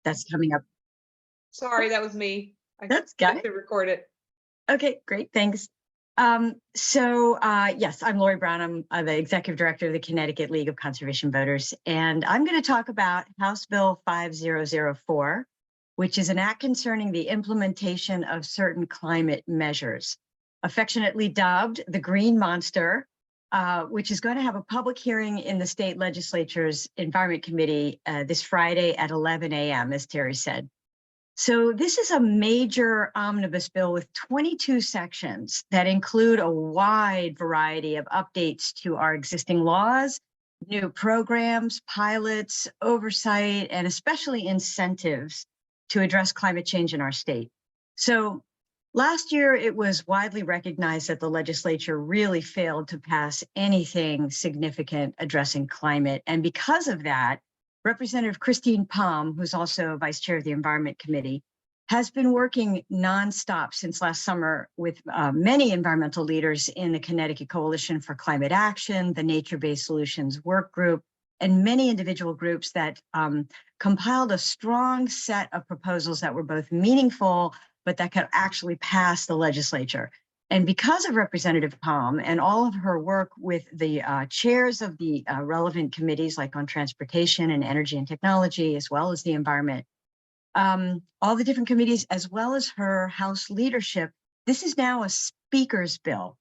that's coming up. Sorry, that was me. I That's forgot good. to record it. Okay, great, thanks. Yes, I'm Lori Brown. I'm the Executive Director of the Connecticut League of Conservation Voters, and I'm going to talk about House Bill 5004, which is an act concerning the implementation of certain climate measures, affectionately dubbed the Green Monster, which is going to have a public hearing in the state legislature's Environment Committee this Friday at 11 a.m., as Terry said. So this is a major omnibus bill with 22 sections that include a wide variety of updates to our existing laws, new programs, pilots, oversight, and especially incentives to address climate change in our state. So last year, it was widely recognized that the legislature really failed to pass anything significant addressing climate. And because of that, Representative Christine Palm, who's also vice chair of the Environment Committee, has been working nonstop since last summer with many environmental leaders in the Connecticut Coalition for Climate Action, the Nature-Based Solutions Work Group, and many individual groups that compiled a strong set of proposals that were both meaningful, but that could actually pass the legislature. And because of Representative Palm and all of her work with the chairs of the relevant committees, like on transportation and energy and technology, as well as the environment, all the different committees, as well as her House leadership, this is now a speaker's bill,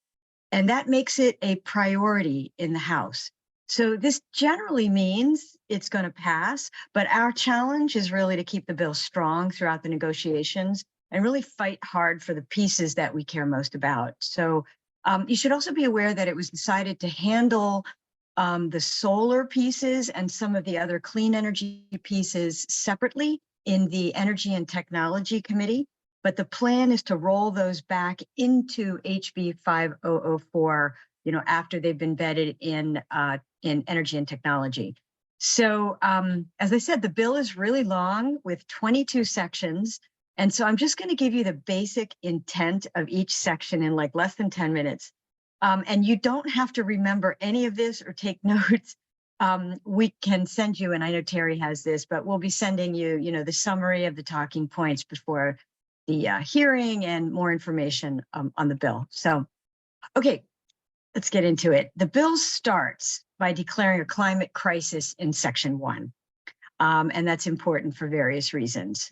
and that makes it a priority in the House. So this generally means it's going to pass, but our challenge is really to keep the bill strong throughout the negotiations and really fight hard for the pieces that we care most about. So you should also be aware that it was decided to handle the solar pieces and some of the other clean energy pieces separately in the Energy and Technology Committee, but the plan is to roll those back into HB 5004, after they've been vetted in Energy and Technology. So as I said, the bill is really long with 22 sections. And so I'm just going to give you the basic intent of each section in like less than 10 minutes. And you don't have to remember any of this or take notes. We can send you, and I know Terry has this, but we'll be sending you, the summary of the talking points before the hearing and more information on the bill. So, okay, let's get into it. The bill starts by declaring a climate crisis in Section 1. And that's important for various reasons.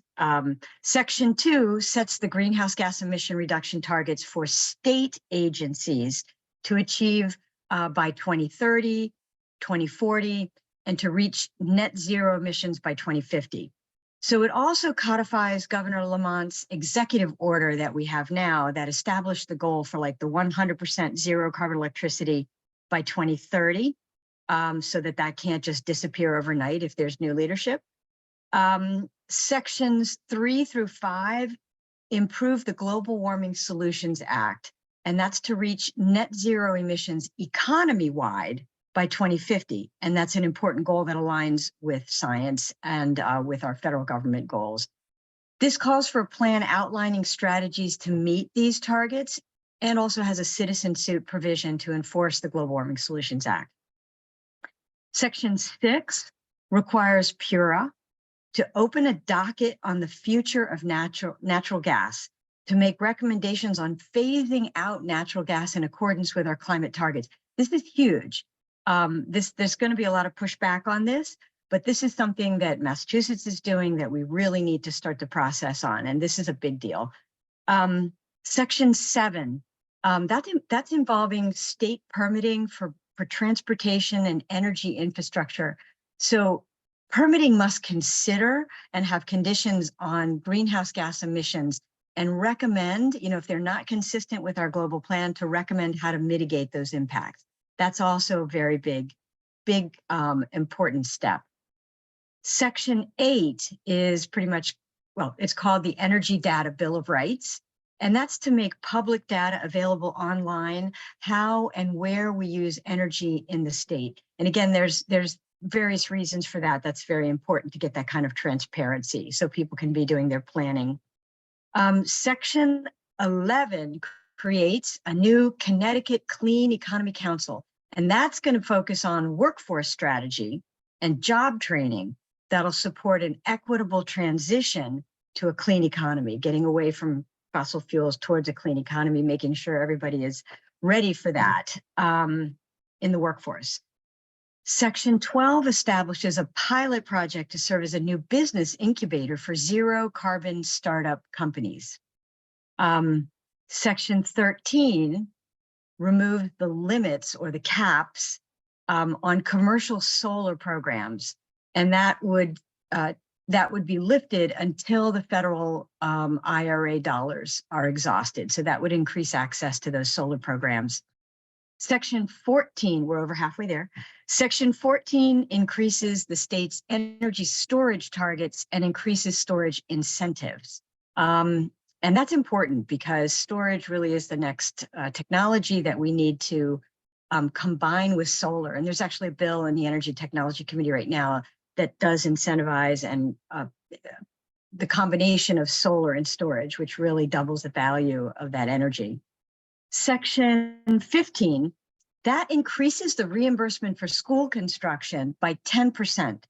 Section 2 sets the greenhouse gas emission reduction targets for state agencies to achieve by 2030, 2040, and to reach net zero emissions by 2050. So it also codifies Governor Lamont's executive order that we have now that established the goal for like the 100% zero carbon electricity by 2030. So that can't just disappear overnight if there's new leadership. Sections 3 through 5 improve the Global Warming Solutions Act, and that's to reach net zero emissions economy-wide by 2050. And that's an important goal that aligns with science and with our federal government goals. This calls for a plan outlining strategies to meet these targets and also has a citizen suit provision to enforce the Global Warming Solutions Act. Section 6 requires PURA to open a docket on the future of natural gas to make recommendations on phasing out natural gas in accordance with our climate targets. This is huge. There's going to be a lot of pushback on this, but this is something that Massachusetts is doing that we really need to start the process on, and this is a big deal. Section 7, that's involving state permitting for transportation and energy infrastructure. So permitting must consider and have conditions on greenhouse gas emissions and recommend, if they're not consistent with our global plan, to recommend how to mitigate those impacts. That's also a very big, important step. Section 8 is pretty much, it's called the Energy Data Bill of Rights. And that's to make public data available online, how and where we use energy in the state. And again, there's various reasons for that. That's very important to get that kind of transparency so people can be doing their planning. Section 11 creates a new Connecticut Clean Economy Council, and that's going to focus on workforce strategy and job training that'll support an equitable transition to a clean economy, getting away from fossil fuels towards a clean economy, making sure everybody is ready for that in the workforce. Section 12 establishes a pilot project to serve as a new business incubator for zero carbon startup companies. Section 13 removed the limits or the caps on commercial solar programs, and that would be lifted until the federal IRA dollars are exhausted. So that would increase access to those solar programs. Section 14, we're over halfway there. Section 14 increases the state's energy storage targets and increases storage incentives. And that's important because storage really is the next technology that we need to combine with solar. And there's actually a bill in the Energy Technology Committee right now that does incentivize and the combination of solar and storage, which really doubles the value of that energy. Section 15, that increases the reimbursement for school construction by 10%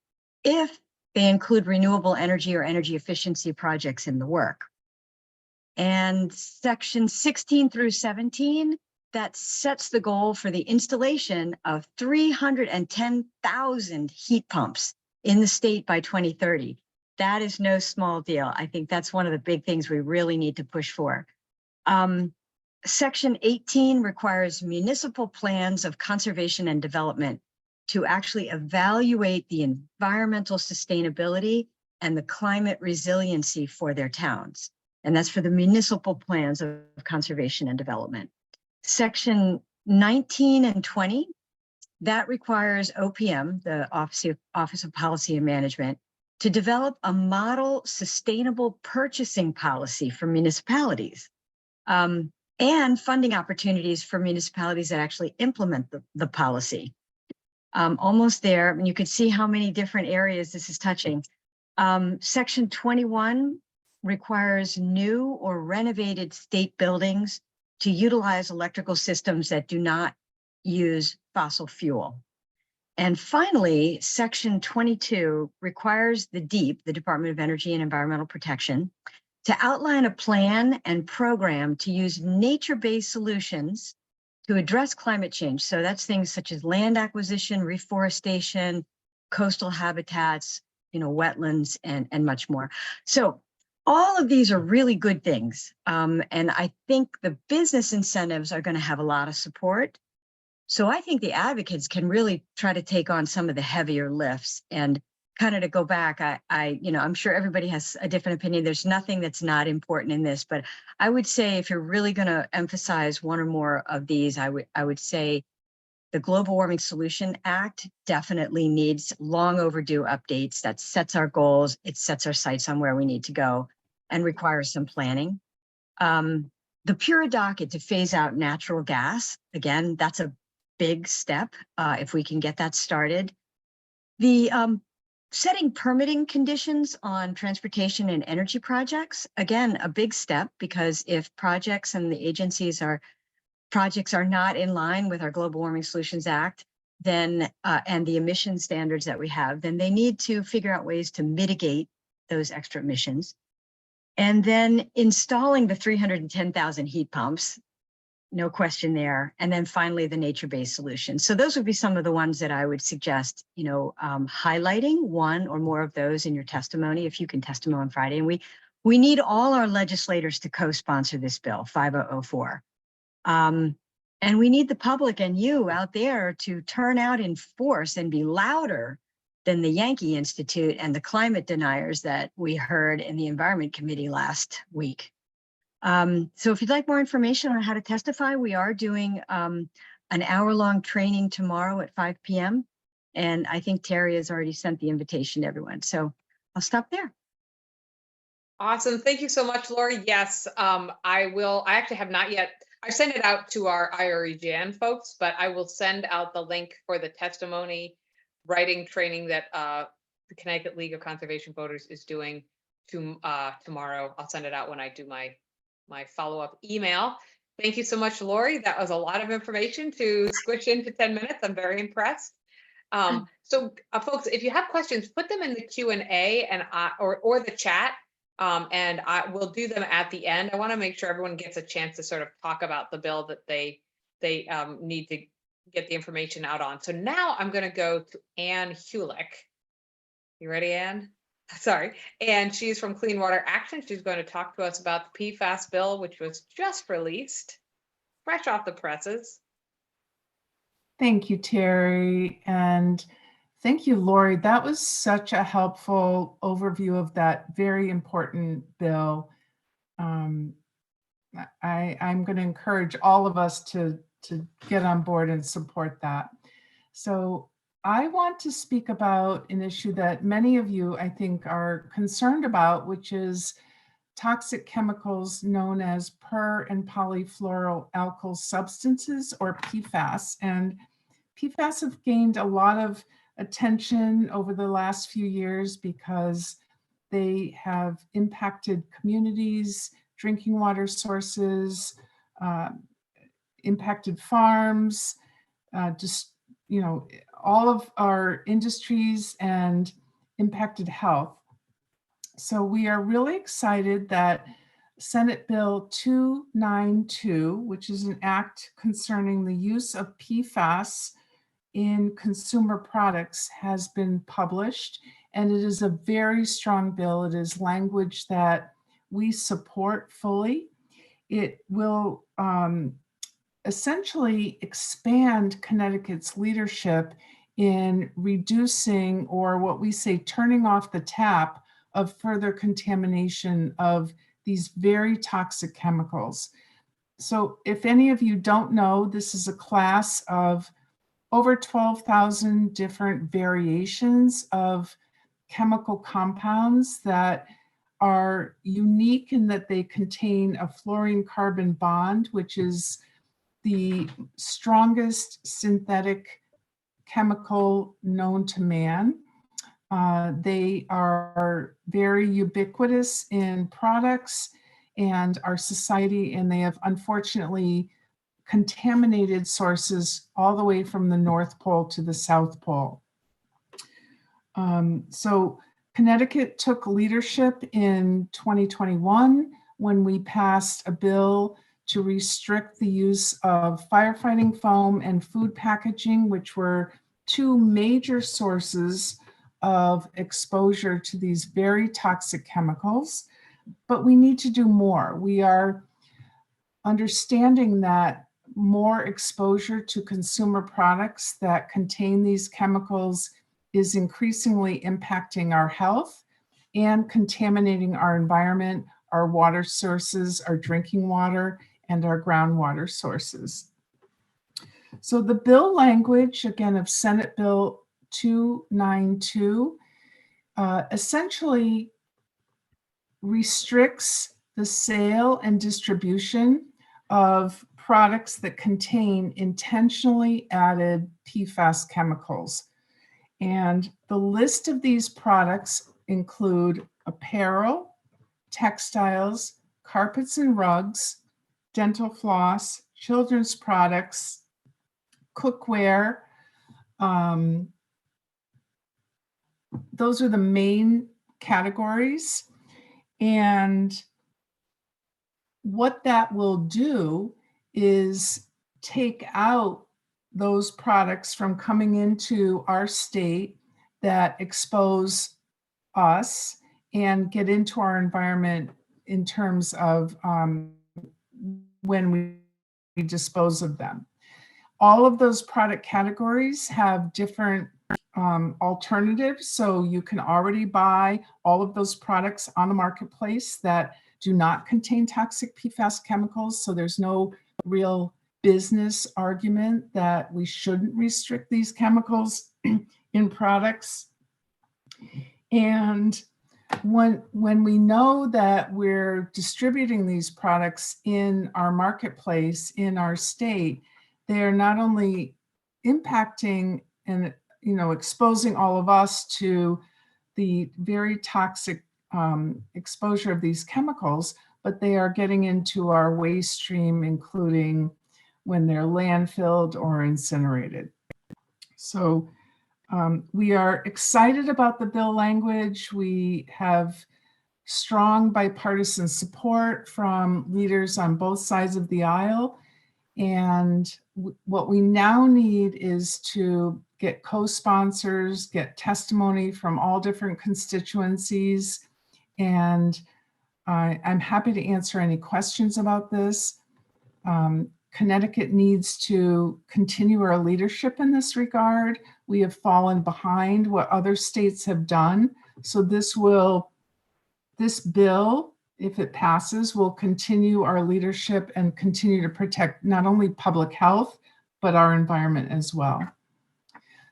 if they include renewable energy or energy efficiency projects in the work. And section 16 through 17, that sets the goal for the installation of 310,000 heat pumps in the state by 2030. That is no small deal. I think that's one of the big things we really need to push for. Section 18 requires municipal plans of conservation and development to actually evaluate the environmental sustainability and the climate resiliency for their towns. And that's for the municipal plans of conservation and development. Section 19 and 20, that requires OPM, the Office of Policy and Management, to develop a model sustainable purchasing policy for municipalities. And funding opportunities for municipalities that actually implement the policy. Almost there, and you can see how many different areas this is touching. Section 21 requires new or renovated state buildings to utilize electrical systems that do not use fossil fuel. And finally, Section 22 requires the DEEP, the Department of Energy and Environmental Protection, to outline a plan and program to use nature-based solutions to address climate change. So that's things such as land acquisition, reforestation, coastal habitats, wetlands, and much more. So all of these are really good things. And I think the business incentives are going to have a lot of support. So I think the advocates can really try to take on some of the heavier lifts. And kind of to go back, I'm sure everybody has a different opinion. There's nothing that's not important in this, but I would say if you're really going to emphasize one or more of these, I would say the Global Warming Solution Act definitely needs long overdue updates. That sets our goals, it sets our sights on where we need to go, and requires some planning. The PURA docket to phase out natural gas, again, that's a big step if we can get that started. The setting permitting conditions on transportation and energy projects, again, a big step, because if projects and the agencies projects are not in line with our Global Warming Solutions Act, then and the emission standards that we have, then they need to figure out ways to mitigate those extra emissions. And then installing the 310,000 heat pumps, no question there. And then finally, the nature-based solutions. So those would be some of the ones that I would suggest, highlighting one or more of those in your testimony, if you can testimony on Friday. And we need all our legislators to co-sponsor this bill, 5004. And we need the public and you out there to turn out in force and be louder than the Yankee Institute and the climate deniers that we heard in the Environment Committee last week. So if you'd like more information on how to testify, we are doing an hour-long training tomorrow at 5 p.m. And I think Terry has already sent the invitation to everyone. So I'll stop there. Awesome. Thank you so much, Lori. Yes, I will. I actually have not yet. I sent it out to our IREGN folks, but I will send out the link for the testimony writing training that the Connecticut League of Conservation Voters is doing tomorrow. I'll send it out when I do my follow-up email. Thank you so much, Lori. That was a lot of information to squish into 10 minutes. I'm very impressed. Folks, if you have questions, put them in the Q&A or the chat, and I will do them at the end. I want to make sure everyone gets a chance to sort of talk about the bill that they need to get the information out on. So now I'm going to go to Anne Hulick. You ready, Anne? Sorry. And she's from Clean Water Action. She's going to talk to us about the PFAS bill, which was just released, fresh off the presses. Thank you, Terry. And thank you, Lori. That was such a helpful overview of that very important bill. I'm going to encourage all of us to get on board and support that. So I want to speak about an issue that many of you, I think, are concerned about, which is toxic chemicals known as per- and polyfluoroalkyl substances, or PFAS. And PFAS have gained a lot of attention over the last few years because they have impacted communities, drinking water sources, impacted farms, just, all of our industries, and impacted health. So we are really excited that Senate Bill 292, which is an act concerning the use of PFAS in consumer products, has been published, and it is a very strong bill. It is language that we support fully. It will essentially expand Connecticut's leadership in reducing, or what we say, turning off the tap of further contamination of these very toxic chemicals. So if any of you don't know, this is a class of over 12,000 different variations of chemical compounds that are unique in that they contain a fluorine-carbon bond, which is the strongest synthetic chemical known to man. They are very ubiquitous in products and our society, and they have unfortunately contaminated sources all the way from the North Pole to the South Pole. So Connecticut took leadership in 2021 when we passed a bill to restrict the use of firefighting foam and food packaging, which were two major sources of exposure to these very toxic chemicals. But we need to do more. We are understanding that more exposure to consumer products that contain these chemicals is increasingly impacting our health and contaminating our environment, our water sources, our drinking water, and our groundwater sources. So the bill language, again, of Senate Bill 292, essentially restricts the sale and distribution of products that contain intentionally added PFAS chemicals. And the list of these products include apparel, textiles, carpets and rugs, dental floss, children's products, cookware. Those are the main categories. And what that will do is take out those products from coming into our state that expose us and get into our environment in terms of when we dispose of them. All of those product categories have different alternatives. So you can already buy all of those products on the marketplace that do not contain toxic PFAS chemicals. So there's no real business argument that we shouldn't restrict these chemicals in products. And when we know that we're distributing these products in our marketplace, in our state, they're not only impacting and exposing all of us to the very toxic exposure of these chemicals, but they are getting into our waste stream, including when they're landfilled or incinerated. So We are excited about the bill language. We have strong bipartisan support from leaders on both sides of the aisle. And what we now need is to get co-sponsors, get testimony from all different constituencies. And I'm happy to answer any questions about this. Connecticut needs to continue our leadership in this regard. We have fallen behind what other states have done. So this bill, if it passes, will continue our leadership and continue to protect not only public health, but our environment as well.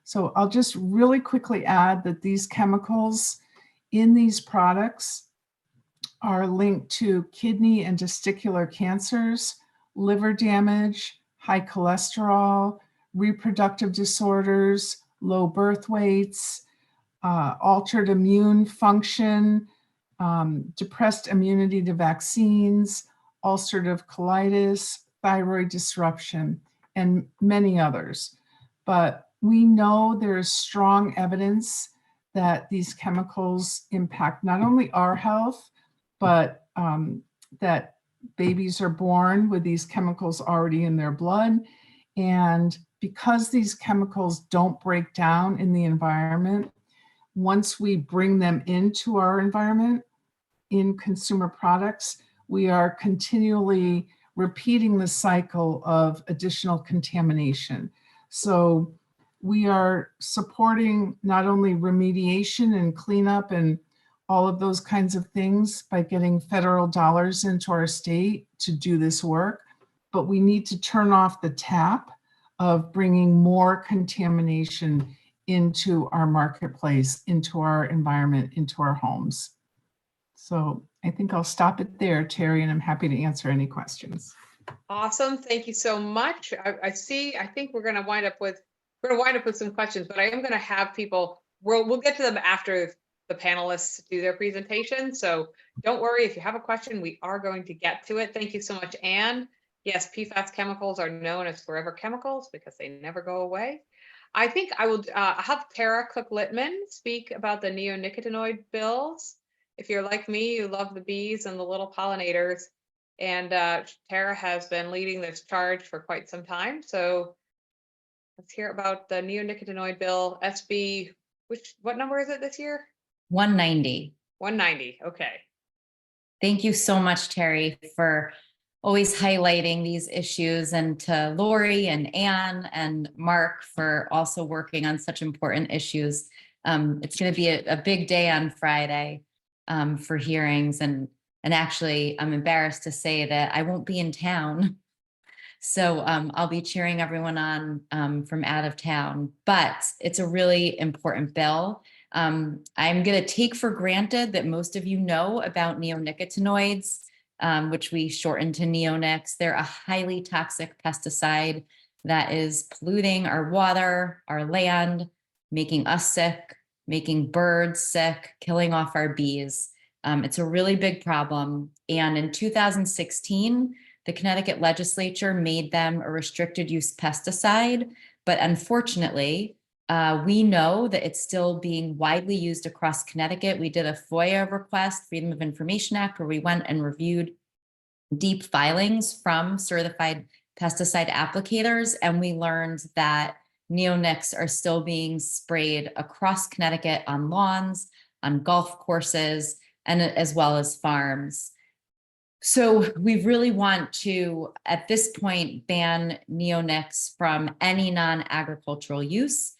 So I'll just really quickly add that these chemicals in these products are linked to kidney and testicular cancers, liver damage, high cholesterol, reproductive disorders, low birth weights, altered immune function, depressed immunity to vaccines, ulcerative colitis, thyroid disruption, and many others. But we know there is strong evidence that these chemicals impact not only our health, but that babies are born with these chemicals already in their blood. And because these chemicals don't break down in the environment, once we bring them into our environment in consumer products, we are continually repeating the cycle of additional contamination. So we are supporting not only remediation and cleanup and all of those kinds of things by getting federal dollars into our state to do this work, but we need to turn off the tap of bringing more contamination into our marketplace, into our environment, into our homes. So I think I'll stop it there, Terry, and I'm happy to answer any questions. Awesome. Thank you so much. I think we're going to wind up with some questions, but I am going to have people, we'll get to them after the panelists do their presentation. So don't worry, if you have a question, we are going to get to it. Thank you so much, Anne. Yes, PFAS chemicals are known as forever chemicals because they never go away. I think I will have Tara Cook-Littman speak about the neonicotinoid bills. If you're like me, you love the bees and the little pollinators. And Tara has been leading this charge for quite some time. So let's hear about the neonicotinoid bill, SB, what number is it this year? 190. 190, okay. Thank you so much, Terry, for always highlighting these issues, and to Lori and Anne and Mark for also working on such important issues. It's going to be a big day on Friday for hearings, and actually I'm embarrassed to say that I won't be in town. So I'll be cheering everyone on from out of town, but it's a really important bill. I'm going to take for granted that most of you know about neonicotinoids, which we shorten to neonics. They're a highly toxic pesticide that is polluting our water, our land, making us sick, making birds sick, killing off our bees. It's a really big problem. And in 2016, the Connecticut legislature made them a restricted use pesticide, but unfortunately, we know that it's still being widely used across Connecticut. We did a FOIA request, Freedom of Information Act, where we went and reviewed deep filings from certified pesticide applicators, and we learned that neonics are still being sprayed across Connecticut on lawns, on golf courses, and as well as farms. So we really want to, at this point, ban neonics from any non-agricultural use.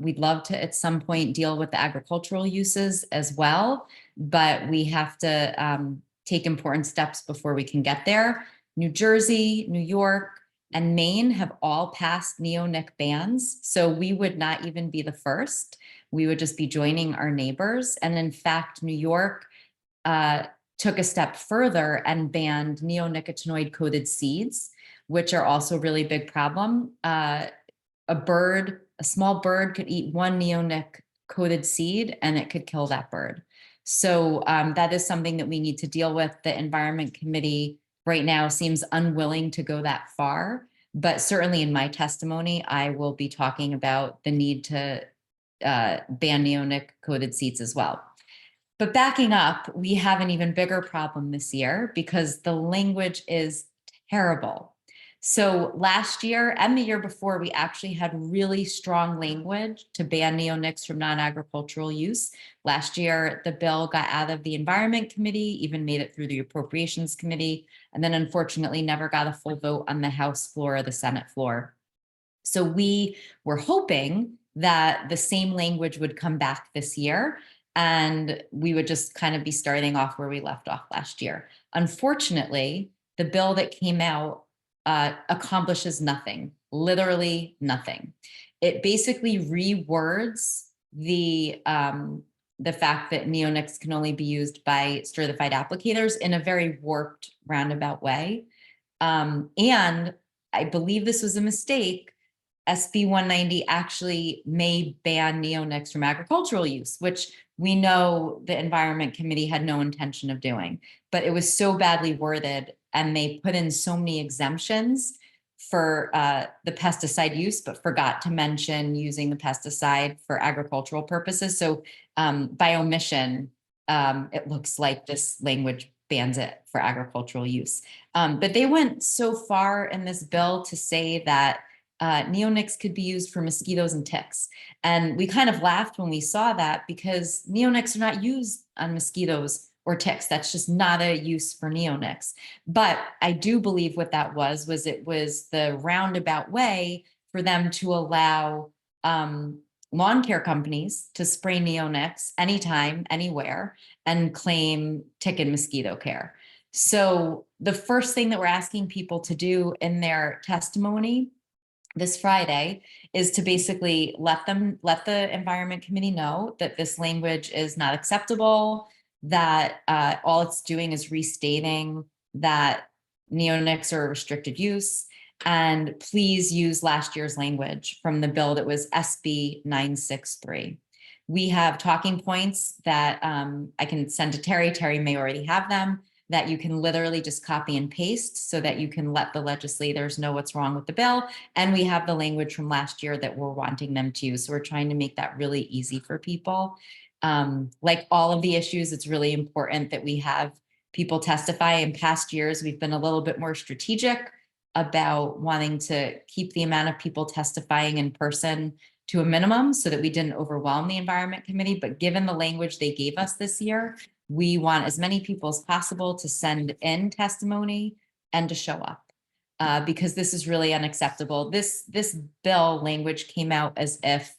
We'd love to at some point deal with the agricultural uses as well, but we have to take important steps before we can get there. New Jersey, New York, and Maine have all passed neonic bans, so we would not even be the first. We would just be joining our neighbors. And in fact, New York took a step further and banned neonicotinoid coated seeds, which are also a really big problem. A small bird could eat one neonic coated seed and it could kill that bird. So that is something that we need to deal with. The Environment Committee right now seems unwilling to go that far, but certainly in my testimony, I will be talking about the need to ban neonic coated seats as well. But backing up, we have an even bigger problem this year because the language is terrible. So last year and the year before, we actually had really strong language to ban neonics from non-agricultural use. Last year, the bill got out of the Environment Committee, even made it through the Appropriations Committee, and then unfortunately never got a full vote on the House floor or the Senate floor. So we were hoping that the same language would come back this year and we would just kind of be starting off where we left off last year. Unfortunately, the bill that came out accomplishes nothing, literally nothing. It basically rewords the fact that neonics can only be used by certified applicators in a very warped, roundabout way. And I believe this was a mistake. SB 190 actually may ban neonics from agricultural use, which we know the Environment Committee had no intention of doing, but it was so badly worded and they put in so many exemptions for the pesticide use, but forgot to mention using the pesticide for agricultural purposes. So by omission, it looks like this language bans it for agricultural use. But they went so far in this bill to say that neonics could be used for mosquitoes and ticks. And we kind of laughed when we saw that because neonics are not used on mosquitoes or ticks. That's just not a use for neonics. But I do believe what that was it was the roundabout way for them to allow lawn care companies to spray neonics anytime, anywhere, and claim tick and mosquito care. So the first thing that we're asking people to do in their testimony this Friday is to basically let the Environment Committee know that this language is not acceptable, that all it's doing is restating that neonics are a restricted use, and please use last year's language from the bill that was SB 963. We have talking points that I can send to Terry. Terry may already have them, that you can literally just copy and paste so that you can let the legislators know what's wrong with the bill. And we have the language from last year that we're wanting them to use. So we're trying to make that really easy for people. Like all of the issues, it's really important that we have people testify. In past years, we've been a little bit more strategic about wanting to keep the amount of people testifying in person to a minimum so that we didn't overwhelm the Environment Committee. But given the language they gave us this year, we want as many people as possible to send in testimony and to show up because this is really unacceptable. This bill language came out as if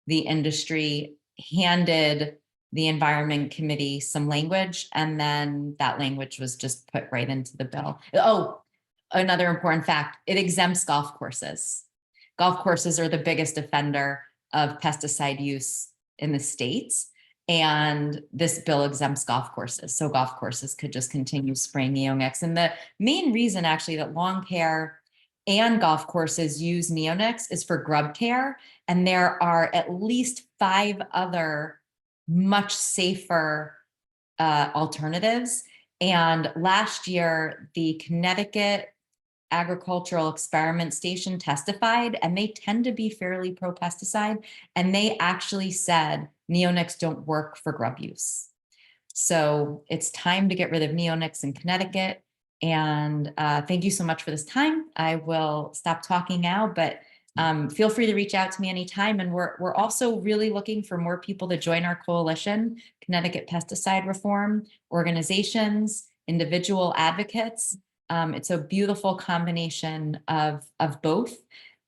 the industry handed the Environment Committee some language and then that language was just put right into the bill. Oh, another important fact, it exempts golf courses. Golf courses are the biggest offender of pesticide use in the States. And this bill exempts golf courses. So golf courses could just continue spraying neonics. And the main reason actually that lawn care and golf courses use neonics is for grub care. And there are at least 5 other much safer alternatives. And last year, the Connecticut Agricultural Experiment Station testified, and they tend to be fairly pro-pesticide. And they actually said neonics don't work for grub use. So it's time to get rid of neonics in Connecticut. And thank you so much for this time. I will stop talking now, but feel free to reach out to me anytime. And we're also really looking for more people to join our coalition, Connecticut Pesticide Reform, organizations, individual advocates. It's a beautiful combination of both.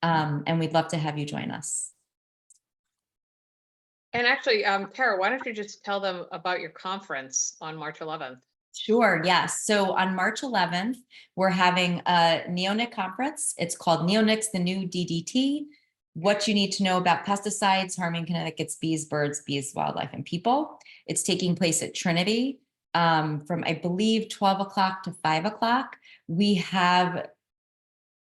And we'd love to have you join us. And actually, Tara, why don't you just tell them about your conference on March 11th? Sure, yes. So on March 11th, we're having a neonic conference. It's called Neonics, the New DDT. What you need to know about pesticides harming Connecticut's bees, birds, wildlife, and people. It's taking place at Trinity from, I believe, 12 o'clock to 5 o'clock. We have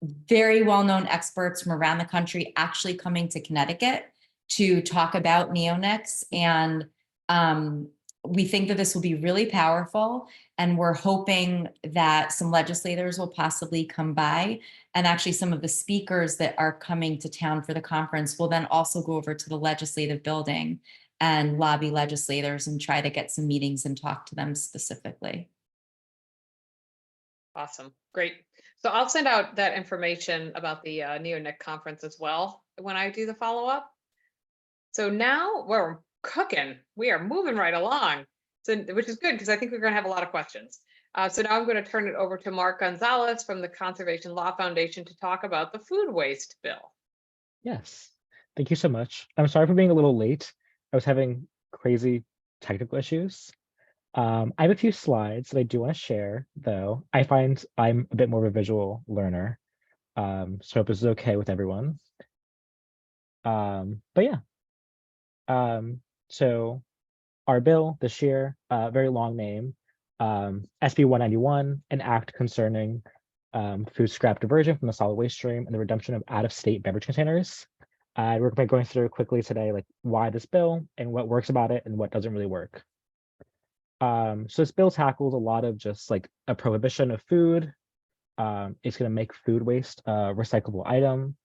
very well-known experts from around the country actually coming to Connecticut to talk about neonics. And we think that this will be really powerful, and we're hoping that some legislators will possibly come by, and actually some of the speakers that are coming to town for the conference will then also go over to the legislative building and lobby legislators and try to get some meetings and talk to them specifically. Awesome, great. So I'll send out that information about the NeoNIC conference as well when I do the follow-up. So now we're cooking. We are moving right along, so, which is good because I think we're going to have a lot of questions. So now I'm going to turn it over to Mark Gonzalez from the Conservation Law Foundation to talk about the food waste bill. Yes, thank you so much. I'm sorry for being a little late. I was having crazy technical issues. I have a few slides that I do want to share, though. I find I'm a bit more of a visual learner, so I hope this is okay with everyone. But yeah, so our bill this year, very long name, SB 191, an act concerning food scrap diversion from the solid waste stream and the redemption of out-of-state beverage containers. We're going through quickly today, like why this bill and what works about it and what doesn't really work. So this bill tackles a lot of just like a prohibition of food. It's going to make food waste a recyclable item.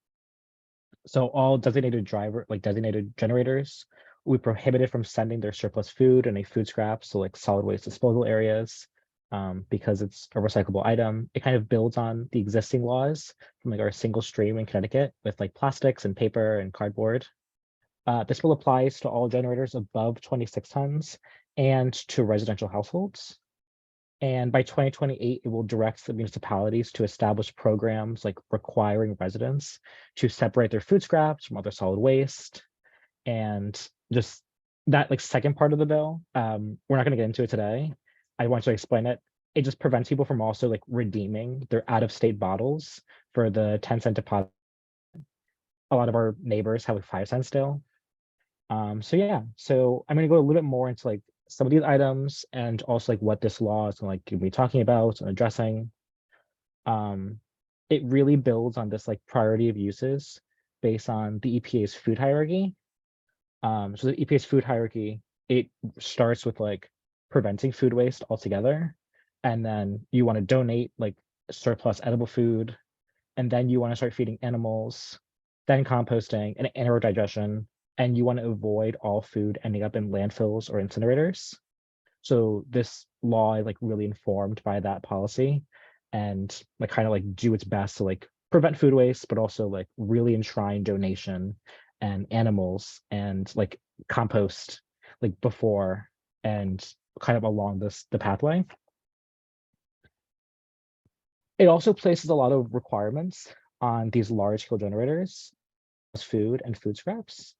So all designated generators will be prohibited from sending their surplus food and food scraps to like solid waste disposal areas, because it's a recyclable item. It kind of builds on the existing laws from like our single stream in Connecticut with like plastics and paper and cardboard. This bill applies to all generators above 26 tons and to residential households. And by 2028, it will direct the municipalities to establish programs like requiring residents to separate their food scraps from other solid waste. And just that like second part of the bill, we're not going to get into it today. I want to explain it. It just prevents people from also like redeeming their out-of-state bottles for the 10-cent deposit. A lot of our neighbors have like 5 cents still. So yeah, so I'm going to go a little bit more into like some of these items and also like what this law is going to be talking about and addressing. It really builds on this like priority of uses based on the EPA's food hierarchy. So the EPA's food hierarchy, it starts with like preventing food waste altogether, and then you want to donate like surplus edible food, and then you want to start feeding animals, then composting and anaerobic digestion, and you want to avoid all food ending up in landfills or incinerators. So this law is like really informed by that policy and like kind of like do its best to like prevent food waste, but also like really enshrine donation and animals and like compost like before and kind of along the pathway. It also places a lot of requirements on these large scale generators, food and food scraps.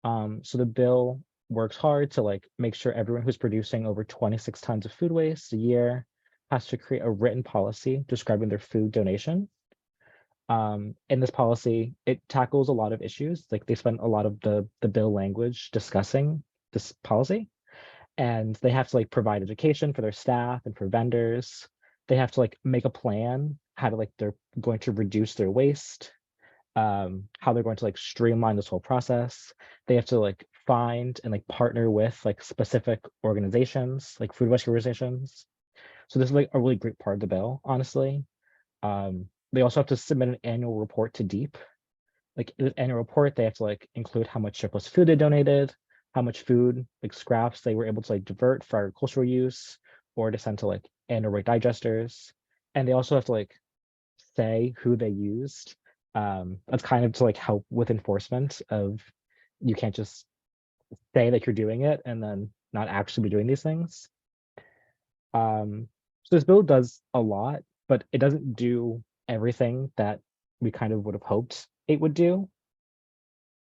So the bill works hard to like make sure everyone who's producing over 26 tons of food waste a year has to create a written policy describing their food donation. In this policy, it tackles a lot of issues. Like they spend a lot of the bill language discussing this policy, and they have to like provide education for their staff and for vendors. They have to like make a plan how to like they're going to reduce their waste, how they're going to like streamline this whole process. They have to like find and like partner with like specific organizations, like food rescue organizations. So this is like a really great part of the bill, honestly. They also have to submit an annual report to DEEP. Like in the annual report, they have to like include how much surplus food they donated, how much food, like scraps they were able to like divert for agricultural use or to send to like anaerobic digesters. And they also have to like say who they used. That's kind of to like help with enforcement of, you can't just say that you're doing it and then not actually be doing these things. So this bill does a lot, but it doesn't do everything that we kind of would have hoped it would do.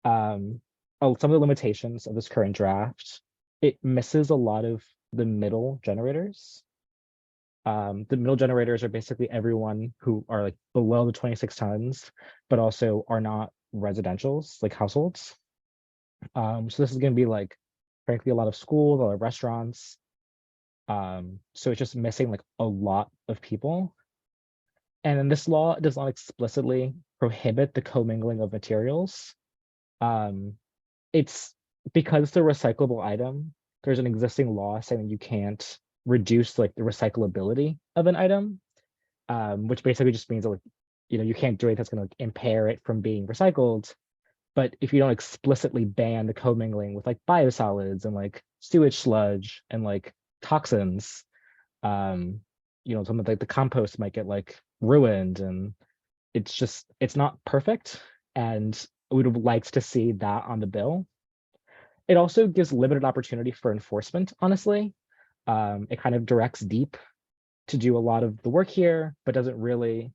Some of the limitations of this current draft, it misses a lot of the middle generators. The middle generators are basically everyone who are like below the 26 tons, but also are not residentials, like households. So this is going to be like, frankly, a lot of schools, a lot of restaurants. So it's just missing like a lot of people. And then this law does not explicitly prohibit the commingling of materials. It's because it's a recyclable item, there's an existing law saying that you can't reduce like the recyclability of an item, which basically just means that like, you can't do it that's going to like, impair it from being recycled. But if you don't explicitly ban the commingling with like biosolids and like sewage sludge and like toxins, some of like the compost might get like ruined, and it's not perfect. And we would have liked to see that on the bill. It also gives limited opportunity for enforcement, honestly. It kind of directs DEEP to do a lot of the work here, but doesn't really,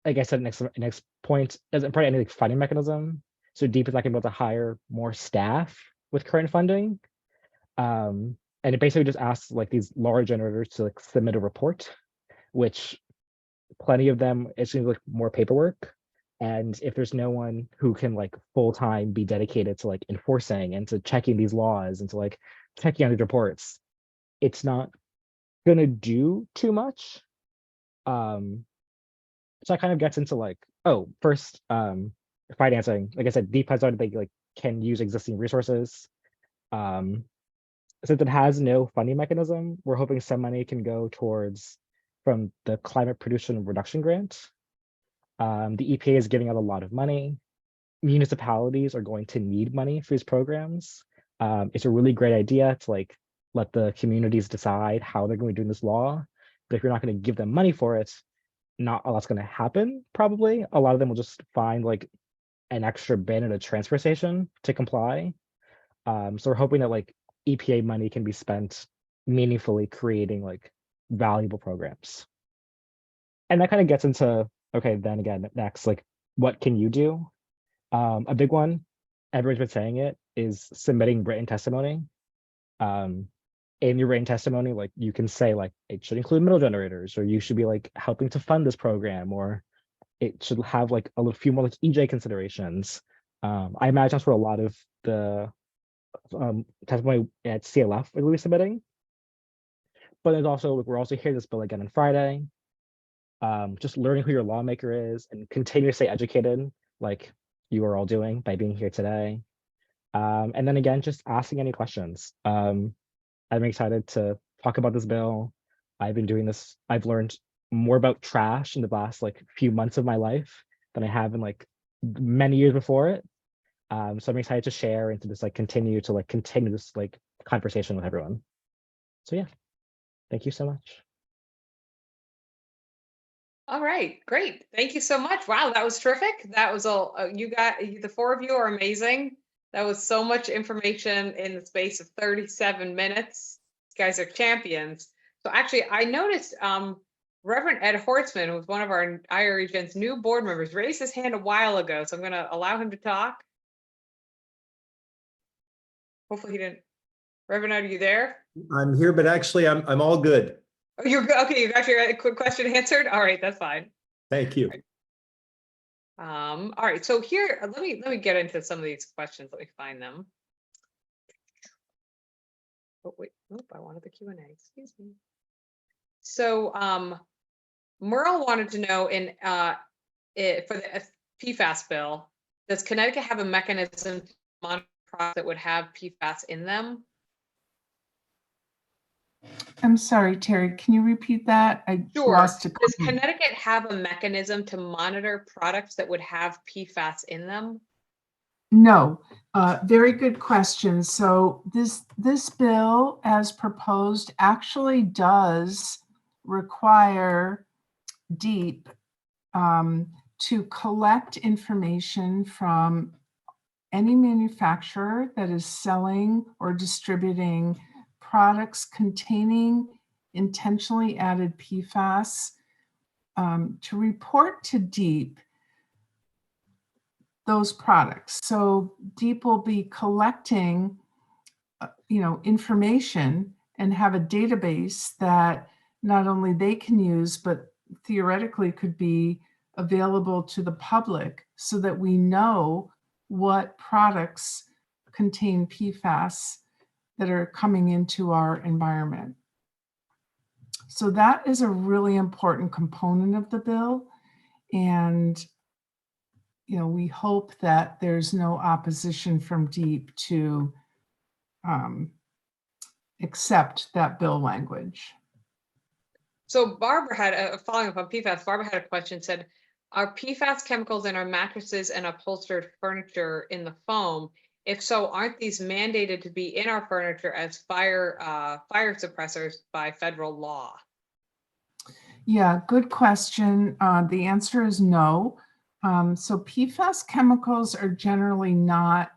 like I said, next point, doesn't provide any like funding mechanism. So DEEP is not able to hire more staff with current funding. And it basically just asks like these large generators to like submit a report, which plenty of them, it seems like more paperwork. And if there's no one who can like full-time be dedicated to like enforcing and to checking these laws and to like checking on these reports, it's not gonna do too much. So that kind of gets into like, first, financing. Like I said, DEEP has already like can use existing resources. Since it has no funding mechanism, we're hoping some money can go towards from the climate pollution reduction grant. The EPA is giving out a lot of money. Municipalities are going to need money for these programs. It's a really great idea to like let the communities decide how they're going to be doing this law. But if you're not going to give them money for it, not a lot's going to happen, probably. A lot of them will just find like an extra bin at a transfer station to comply. So we're hoping that like EPA money can be spent meaningfully creating like valuable programs. And that kind of gets into, okay, then again, next, like, what can you do? A big one, everyone's been saying it, is submitting written testimony. In your written testimony, like you can say like it should include middle generators, or you should be like helping to fund this program, or it should have like a few more like EJ considerations. I imagine that's where a lot of the testimony at CLF will be submitting. But there's also like, we're also hearing this bill again on Friday. Just learning who your lawmaker is and continue to stay educated, like you are all doing by being here today. And then again, just asking any questions. I'm excited to talk about this bill. I've been doing this. I've learned more about trash in the last like few months of my life than I have in like many years before it. So I'm excited to share and to just like continue this like conversation with everyone. So yeah, thank you so much. All right, great. Thank you so much. Wow, that was terrific. That was all, the four of you are amazing. That was so much information in the space of 37 minutes. You guys are champions. So actually, I noticed Reverend Ed Hortzman, who's one of our IRE Gen's new board members, raised his hand a while ago. So I'm going to allow him to talk. Hopefully he didn't. Reverend Ed, are you there? I'm here, but actually I'm all good. Oh, you're good. Okay, you got your quick question answered. All right, that's fine. Thank you. All right, so here, let me get into some of these questions. Let me find them. Oh wait, nope, I wanted the Q&A. Excuse me. So Merle wanted to know for the PFAS bill, does Connecticut have a mechanism to monitor products that would have PFAS in them? I'm sorry, Terry, can you repeat that? I Sure. lost a Does couple. Connecticut have a mechanism to monitor products that would have PFAS in them? No, very good question. So this bill, as proposed, actually does require DEEP to collect information from any manufacturer that is selling or distributing products containing intentionally added PFAS, to report to DEEP those products. So DEEP will be collecting, information and have a database that not only they can use, but theoretically could be available to the public so that we know what products contain PFAS that are coming into our environment. So that is a really important component of the bill. And we hope that there's no opposition from DEEP to accept that bill language. So Barbara had following up on PFAS, Barbara had a question, said, are PFAS chemicals in our mattresses and upholstered furniture in the foam? If so, aren't these mandated to be in our furniture as fire suppressors by federal law? Yeah, good question. The answer is no. So PFAS chemicals are generally not,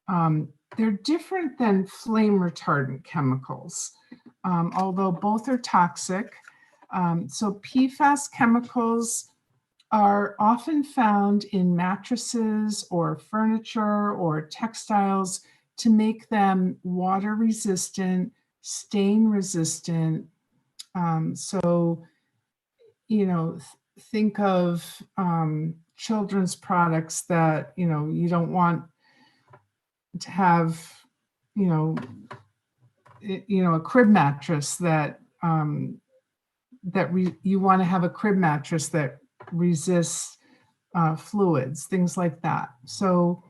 they're different than flame retardant chemicals, although both are toxic. So PFAS chemicals are often found in mattresses or furniture or textiles to make them water resistant, stain resistant. So, think of children's products that, you don't want to have, a crib mattress that, you want to have a crib mattress that resists fluids, things like that. So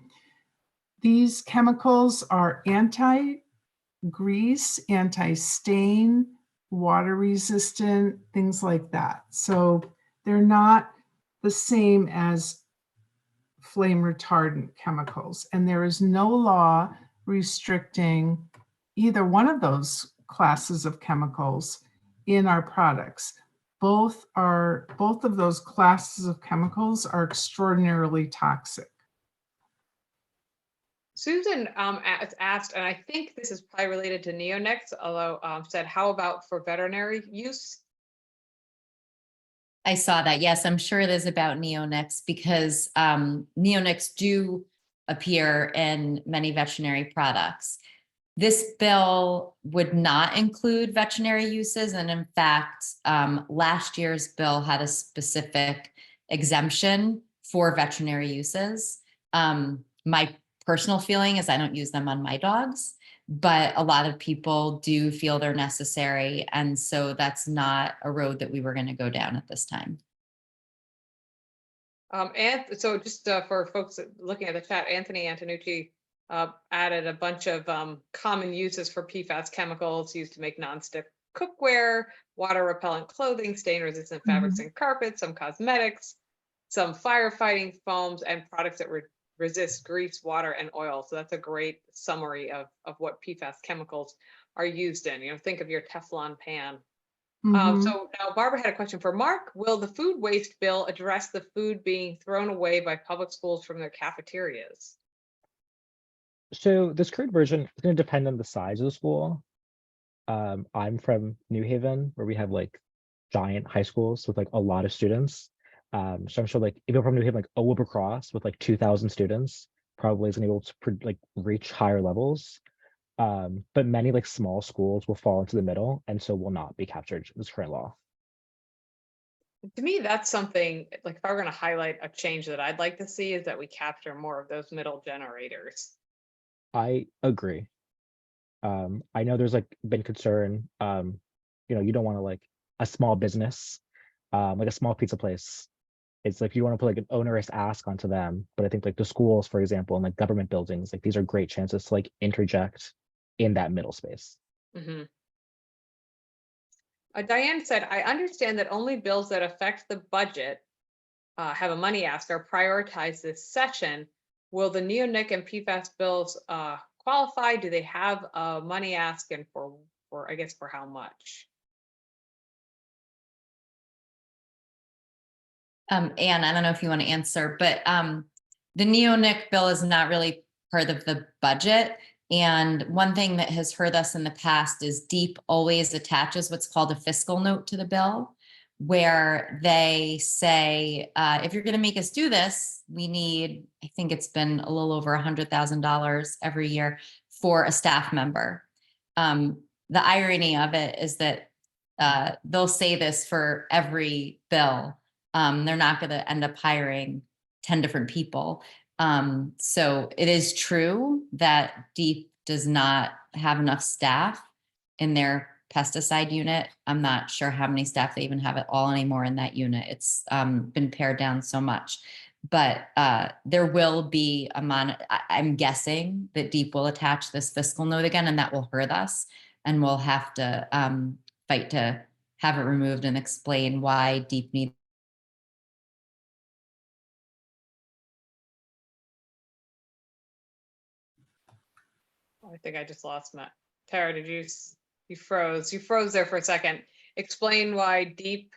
these chemicals are anti-grease, anti-stain, water resistant, things like that. So they're not the same as flame retardant chemicals. And there is no law restricting either one of those classes of chemicals in our products. Both of those classes of chemicals are extraordinarily toxic. Susan asked, and I think this is probably related to neonates, although said, how about for veterinary use? I saw that. Yes, I'm sure it is about neonics because neonics do appear in many veterinary products. This bill would not include veterinary uses. And in fact, last year's bill had a specific exemption for veterinary uses. My personal feeling is I don't use them on my dogs, but a lot of people do feel they're necessary. And so that's not a road that we were going to go down at this time. And so just for folks looking at the chat, Anthony Antonucci added a bunch of common uses for PFAS chemicals used to make nonstick cookware, water repellent clothing, stain resistant fabrics and carpets, some cosmetics, some firefighting foams, and products that resist grease, water, and oil. So that's a great summary of what PFAS chemicals are used in. Think of your Teflon pan. So now Barbara had a question for Mark. Will the food waste bill address the food being thrown away by public schools from their cafeterias? So this current version is going to depend on the size of the school. I'm from New Haven, where we have like giant high schools with like a lot of students. So I'm sure like if you're from New Haven, like a Wilbur-Cross with like 2,000 students probably is going to be able to like reach higher levels. But many like small schools will fall into the middle and so will not be captured in this current law. To me, that's something like if I were going to highlight a change that I'd like to see is that we capture more of those middle generators. I agree. I know there's like been concern, you don't want to like a small business, like a small pizza place. It's like you want to put like an onerous ask onto them. But I think like the schools, for example, and like government buildings, like these are great chances to like interject in that middle space. Diane said, I understand that only bills that affect the budget have a money ask are prioritized this session. Will the neonic and PFAS bills qualify? Do they have a money ask, and for I guess for how much? Anne, I don't know if you want to answer, but the neonic bill is not really part of the budget. And one thing that has hurt us in the past is DEEP always attaches what's called a fiscal note to the bill, where they say, if you're going to make us do this, we need, I think it's been a little over $100,000 every year for a staff member. The irony of it is that they'll say this for every bill. They're not going to end up hiring 10 different people. So it is true that DEEP does not have enough staff in their pesticide unit. I'm not sure how many staff they even have at all anymore in that unit. It's been pared down so much. But there will be I'm guessing that DEEP will attach this fiscal note again, and that will hurt us. And we'll have to fight to have it removed and explain why DEEP needs. I think I just lost Matt. Tara, you froze? You froze there for a second. Explain why DEEP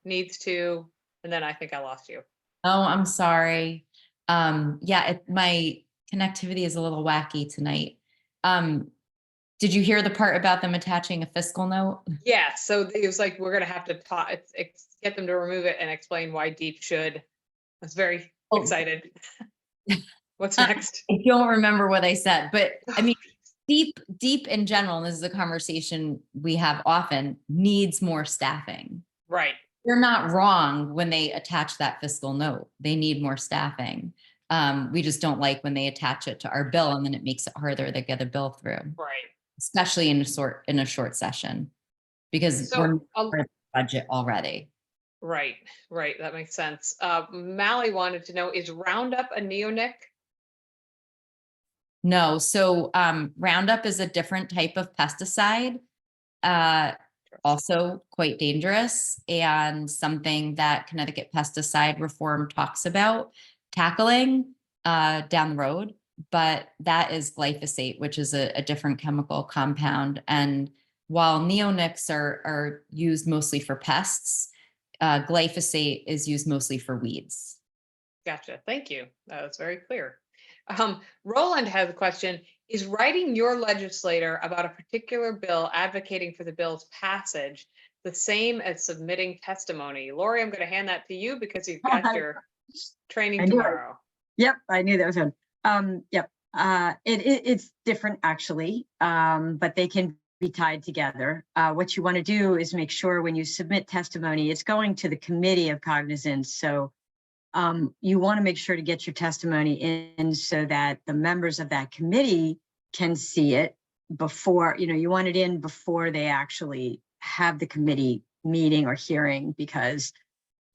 needs to, and then I think I lost you. Oh, I'm sorry. Yeah, my connectivity is a little wacky tonight. Did you hear the part about them attaching a fiscal note? Yeah, so it was like, we're gonna have to talk, get them to remove it and explain why DEEP should. I was very Oh. excited. What's next? I don't remember what I said, but I mean, DEEP in general, and this is a conversation we have often, needs more staffing. Right, They're not wrong when they attach that fiscal note. They need more staffing. We just don't like when they attach it to our bill, and then it makes it harder to get a bill through, right. especially in a short session, because we're So, over the budget already. right, that makes sense. Mally wanted to know, is Roundup a neonic? No, so Roundup is a different type of pesticide, also quite dangerous, and something that Connecticut pesticide reform talks about tackling down the road. But that is glyphosate, which is a different chemical compound. And while neonics are used mostly for pests, glyphosate is used mostly for weeds. Gotcha, thank you. That was very clear. Roland has a question. Is writing your legislator about a particular bill advocating for the bill's passage the same as submitting testimony? Lori, I'm going to hand that to you because you've got your training I knew it. tomorrow. Yep, I knew that was one. Yep, it's different actually, but they can be tied together. What you want to do is make sure when you submit testimony, it's going to the committee of cognizance. So you want to make sure to get your testimony in so that the members of that committee can see it before, you want it in before they actually have the committee meeting or hearing, because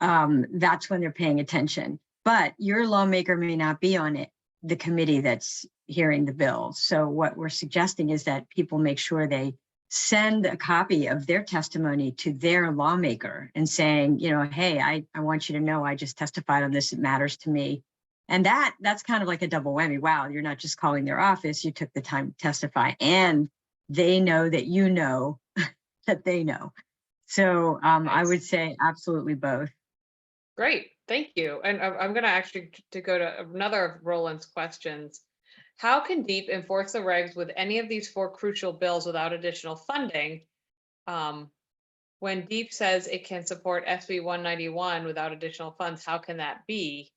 that's when they're paying attention. But your lawmaker may not be on it, the committee that's hearing the bill. So what we're suggesting is that people make sure they send a copy of their testimony to their lawmaker and saying, hey, I want you to know I just testified on this, it matters to me. And that's kind of like a double whammy. Wow, you're not just calling their office, you took the time to testify, and they know that you know that they know. So I would say absolutely both. Great, thank you. And I'm going to actually to go to another of Roland's questions. How can DEEP enforce the regs with any of these 4 crucial bills without additional funding? When DEEP says it can support SB 191 without additional funds, how can that be?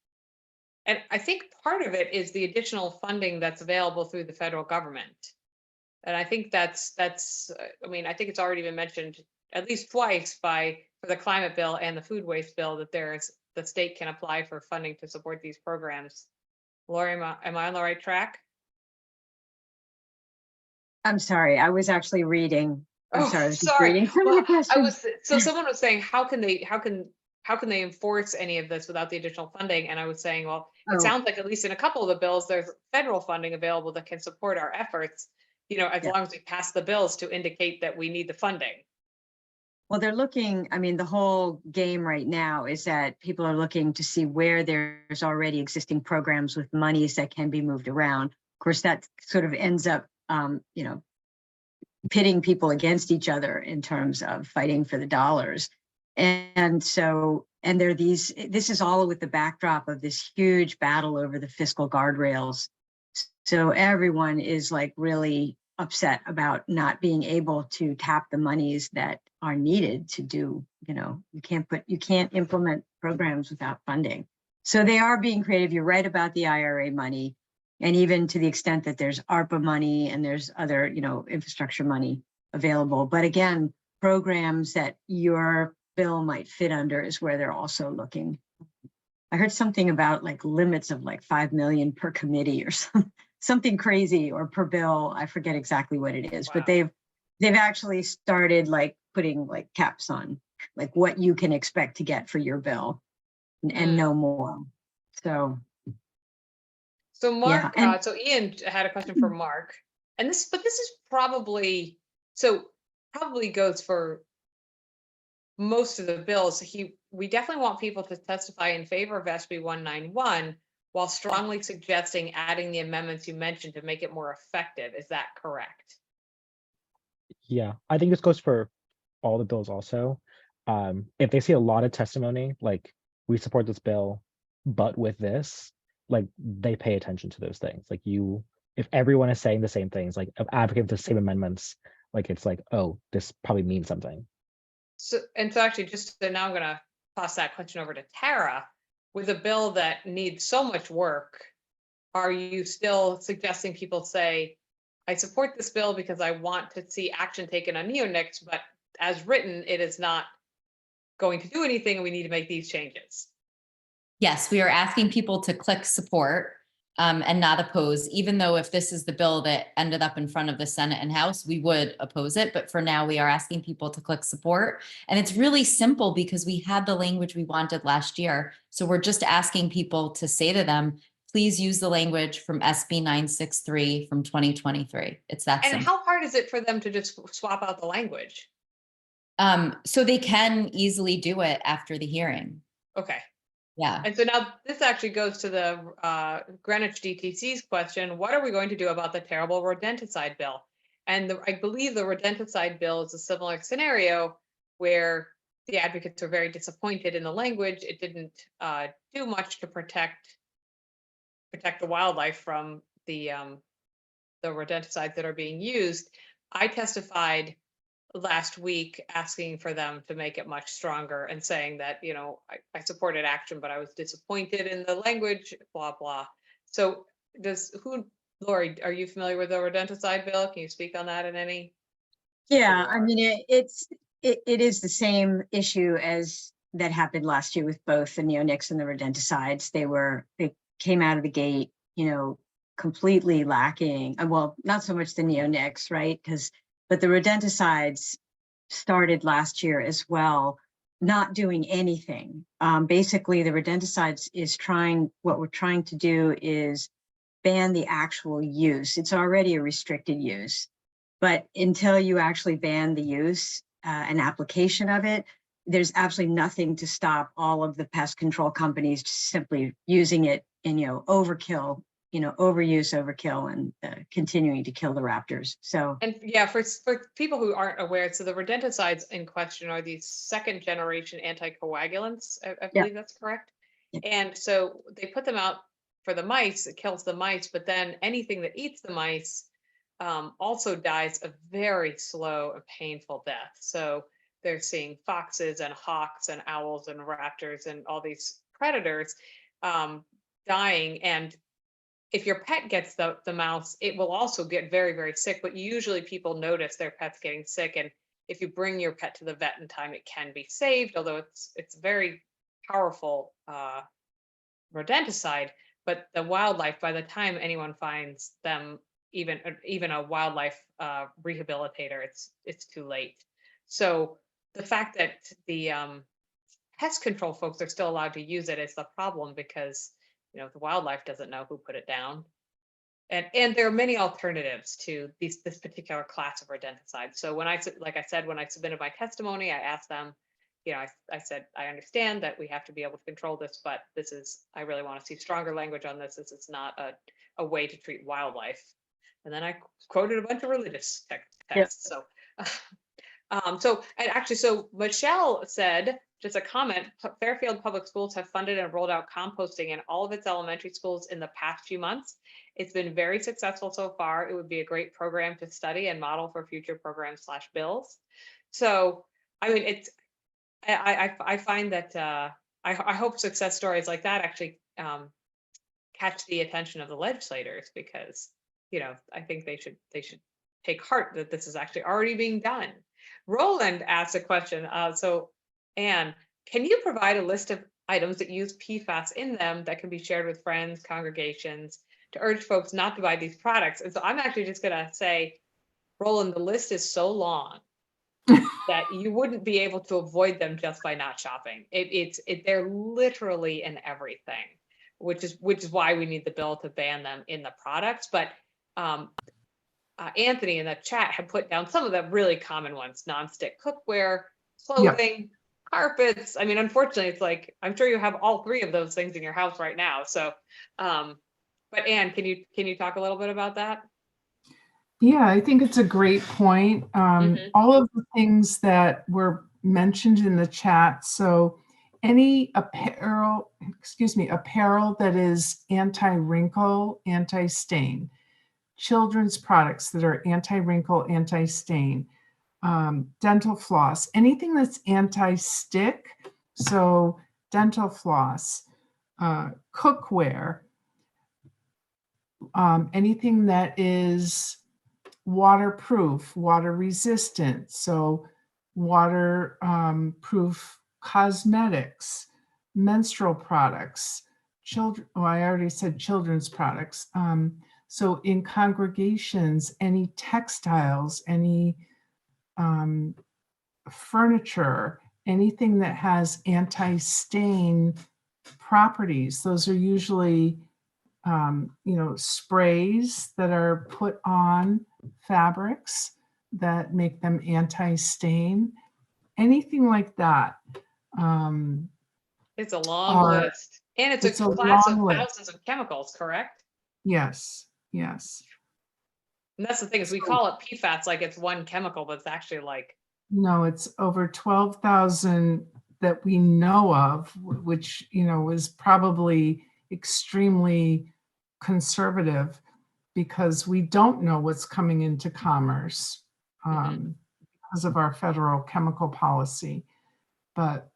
And I think part of it is the additional funding that's available through the federal government. And I think that's I mean, I think it's already been mentioned at least twice for the climate bill and the food waste bill that the state can apply for funding to support these programs. Lori, am I on the right track? I'm sorry, I was actually reading. I'm sorry, I was just sorry. reading some of Well, the questions. so someone was saying, how can they enforce any of this without the additional funding? And I was saying, well, it sounds like at least in a couple of the bills, there's federal funding available that can support our efforts, as long as we pass the bills to indicate that we need the funding. Well, they're looking, I mean, the whole game right now is that people are looking to see where there's already existing programs with monies that can be moved around. Of course, that sort of ends up, pitting people against each other in terms of fighting for the dollars. And this is all with the backdrop of this huge battle over the fiscal guardrails. So everyone is like really upset about not being able to tap the monies that are needed to do, you can't implement programs without funding. So they are being creative. You're right about the IRA money. And even to the extent that there's ARPA money and there's other, infrastructure money available. But again, programs that your bill might fit under is where they're also looking. I heard something about like limits of like 5 million per committee or something crazy, or per bill. I forget exactly what it is, Wow. but they've actually started like putting like caps on like what you can expect to get for your bill and no more. So, So Mark, and- so Ian had a question for Mark, and but this is probably, so probably goes for most of the bills. We definitely want people to testify in favor of SB 191 while strongly suggesting adding the amendments you mentioned to make it more effective. Is that correct? Yeah, I think this goes for all the bills also. If they see a lot of testimony, like we support this bill, but with this, like they pay attention to those things. Like if everyone is saying the same things, like advocating for the same amendments, like it's like, oh, this probably means something. So actually, now I'm gonna toss that question over to Tara. With a bill that needs so much work, are you still suggesting people say, I support this bill because I want to see action taken on neonics, but as written, it is not going to do anything and we need to make these changes? Yes, we are asking people to click support and not oppose, even though if this is the bill that ended up in front of the Senate and House, we would oppose it. But for now, we are asking people to click support. And it's really simple because we had the language we wanted last year. So we're just asking people to say to them, please use the language from SB 963 from 2023. It's that And simple. how hard is it for them to just swap out the language? So they can easily do it after the hearing. Okay. Yeah. And so now this actually goes to the Greenwich DTC's question. What are we going to do about the terrible rodenticide bill? And I believe the rodenticide bill is a similar scenario where the advocates are very disappointed in the language. It didn't do much to protect the wildlife from the rodenticides that are being used. I testified last week asking for them to make it much stronger and saying that, I supported action, but I was disappointed in the language, blah, blah. So Lori, are you familiar with the rodenticide bill? Can you speak on that in any? yeah, I mean, it is the same issue as that happened last year with both the neonics and the rodenticides. They came out of the gate, completely lacking. Well, not so much the neonics, right? But the rodenticides started last year as well, not doing anything. Basically, the rodenticides what we're trying to do is ban the actual use. It's already a restricted use, but until you actually ban the use and application of it, there's absolutely nothing to stop all of the pest control companies simply using it in, overkill, overkill and continuing to kill the raptors. So, and yeah, for people who aren't aware, so the rodenticides in question are these second generation anticoagulants. I believe that's correct. Yeah. And so they put them out for the mice, it kills the mice, but then anything that eats the mice also dies a very slow and painful death. So they're seeing foxes and hawks and owls and raptors and all these predators dying. And if your pet gets the mouse, it will also get very, very sick, but usually people notice their pet's getting sick. And if you bring your pet to the vet in time, it can be saved, although it's very powerful rodenticide. But the wildlife, by the time anyone finds them, even a wildlife rehabilitator, it's too late. So the fact that the pest control folks are still allowed to use it is the problem, because the wildlife doesn't know who put it down. And there are many alternatives to this particular class of rodenticides. So when I submitted my testimony, I asked them, I said, I understand that we have to be able to control this, but I really want to see stronger language on this. This is not a way to treat wildlife. And then I quoted a bunch of religious texts. Yep. So Michelle said, just a comment, Fairfield Public Schools have funded and rolled out composting in all of its elementary schools in the past few months. It's been very successful so far. It would be a great program to study and model for future programs / bills. So, I mean, I find that I hope success stories like that actually catch the attention of the legislators, because, I think they should take heart that this is actually already being done. Roland asked a question. So Anne, can you provide a list of items that use PFAS in them that can be shared with friends, congregations, to urge folks not to buy these products? And so I'm actually just going to say, Roland, the list is so long that you wouldn't be able to avoid them just by not shopping. They're literally in everything. which is why we need the bill to ban them in the products. But Anthony in the chat had put down some of the really common ones: nonstick cookware, clothing, carpets. I mean, unfortunately, it's like, I'm sure you have all three of those things in your house right now. So, but Anne, can you talk a little bit about that? Yeah, I think it's a great point. Mhm. All of the things that were mentioned in the chat. So any apparel that is anti-wrinkle, anti-stain, children's products that are anti-wrinkle, anti-stain, dental floss, anything that's anti-stick. So dental floss, cookware, anything that is waterproof, water resistant. So water proof cosmetics, menstrual products, I already said children's products. So in congregations, any textiles, any furniture, anything that has anti-stain properties, those are usually sprays that are put on fabrics that make them anti-stain, anything like that. It's a long Are- list, and it's a it's a class of long list. thousands of chemicals, correct? Yes, yes. And that's the thing, is we call it PFAS like it's one chemical, but it's actually like, No, it's over 12,000 that we know of, which, is probably extremely conservative because we don't know what's coming into commerce because of our federal chemical policy. But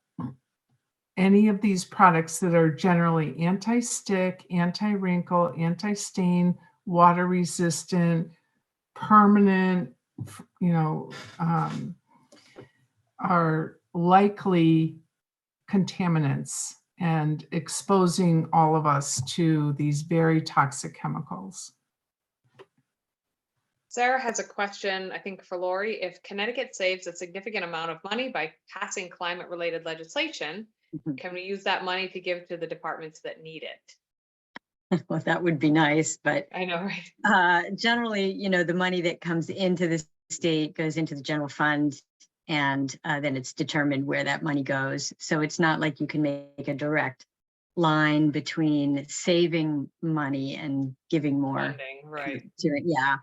any of these products that are generally anti-stick, anti-wrinkle, anti-stain, water resistant, permanent, are likely contaminants and exposing all of us to these very toxic chemicals. Sarah has a question, I think for Lori. If Connecticut saves a significant amount of money by passing climate-related legislation, Mhm. can we use that money to give to the departments that need it? Well, that would be nice, but I know, right? generally, the money that comes into the state goes into the general fund, and then it's determined where that money goes. So it's not like you can make a direct line between saving money and giving more Funding, right. to it. Yeah.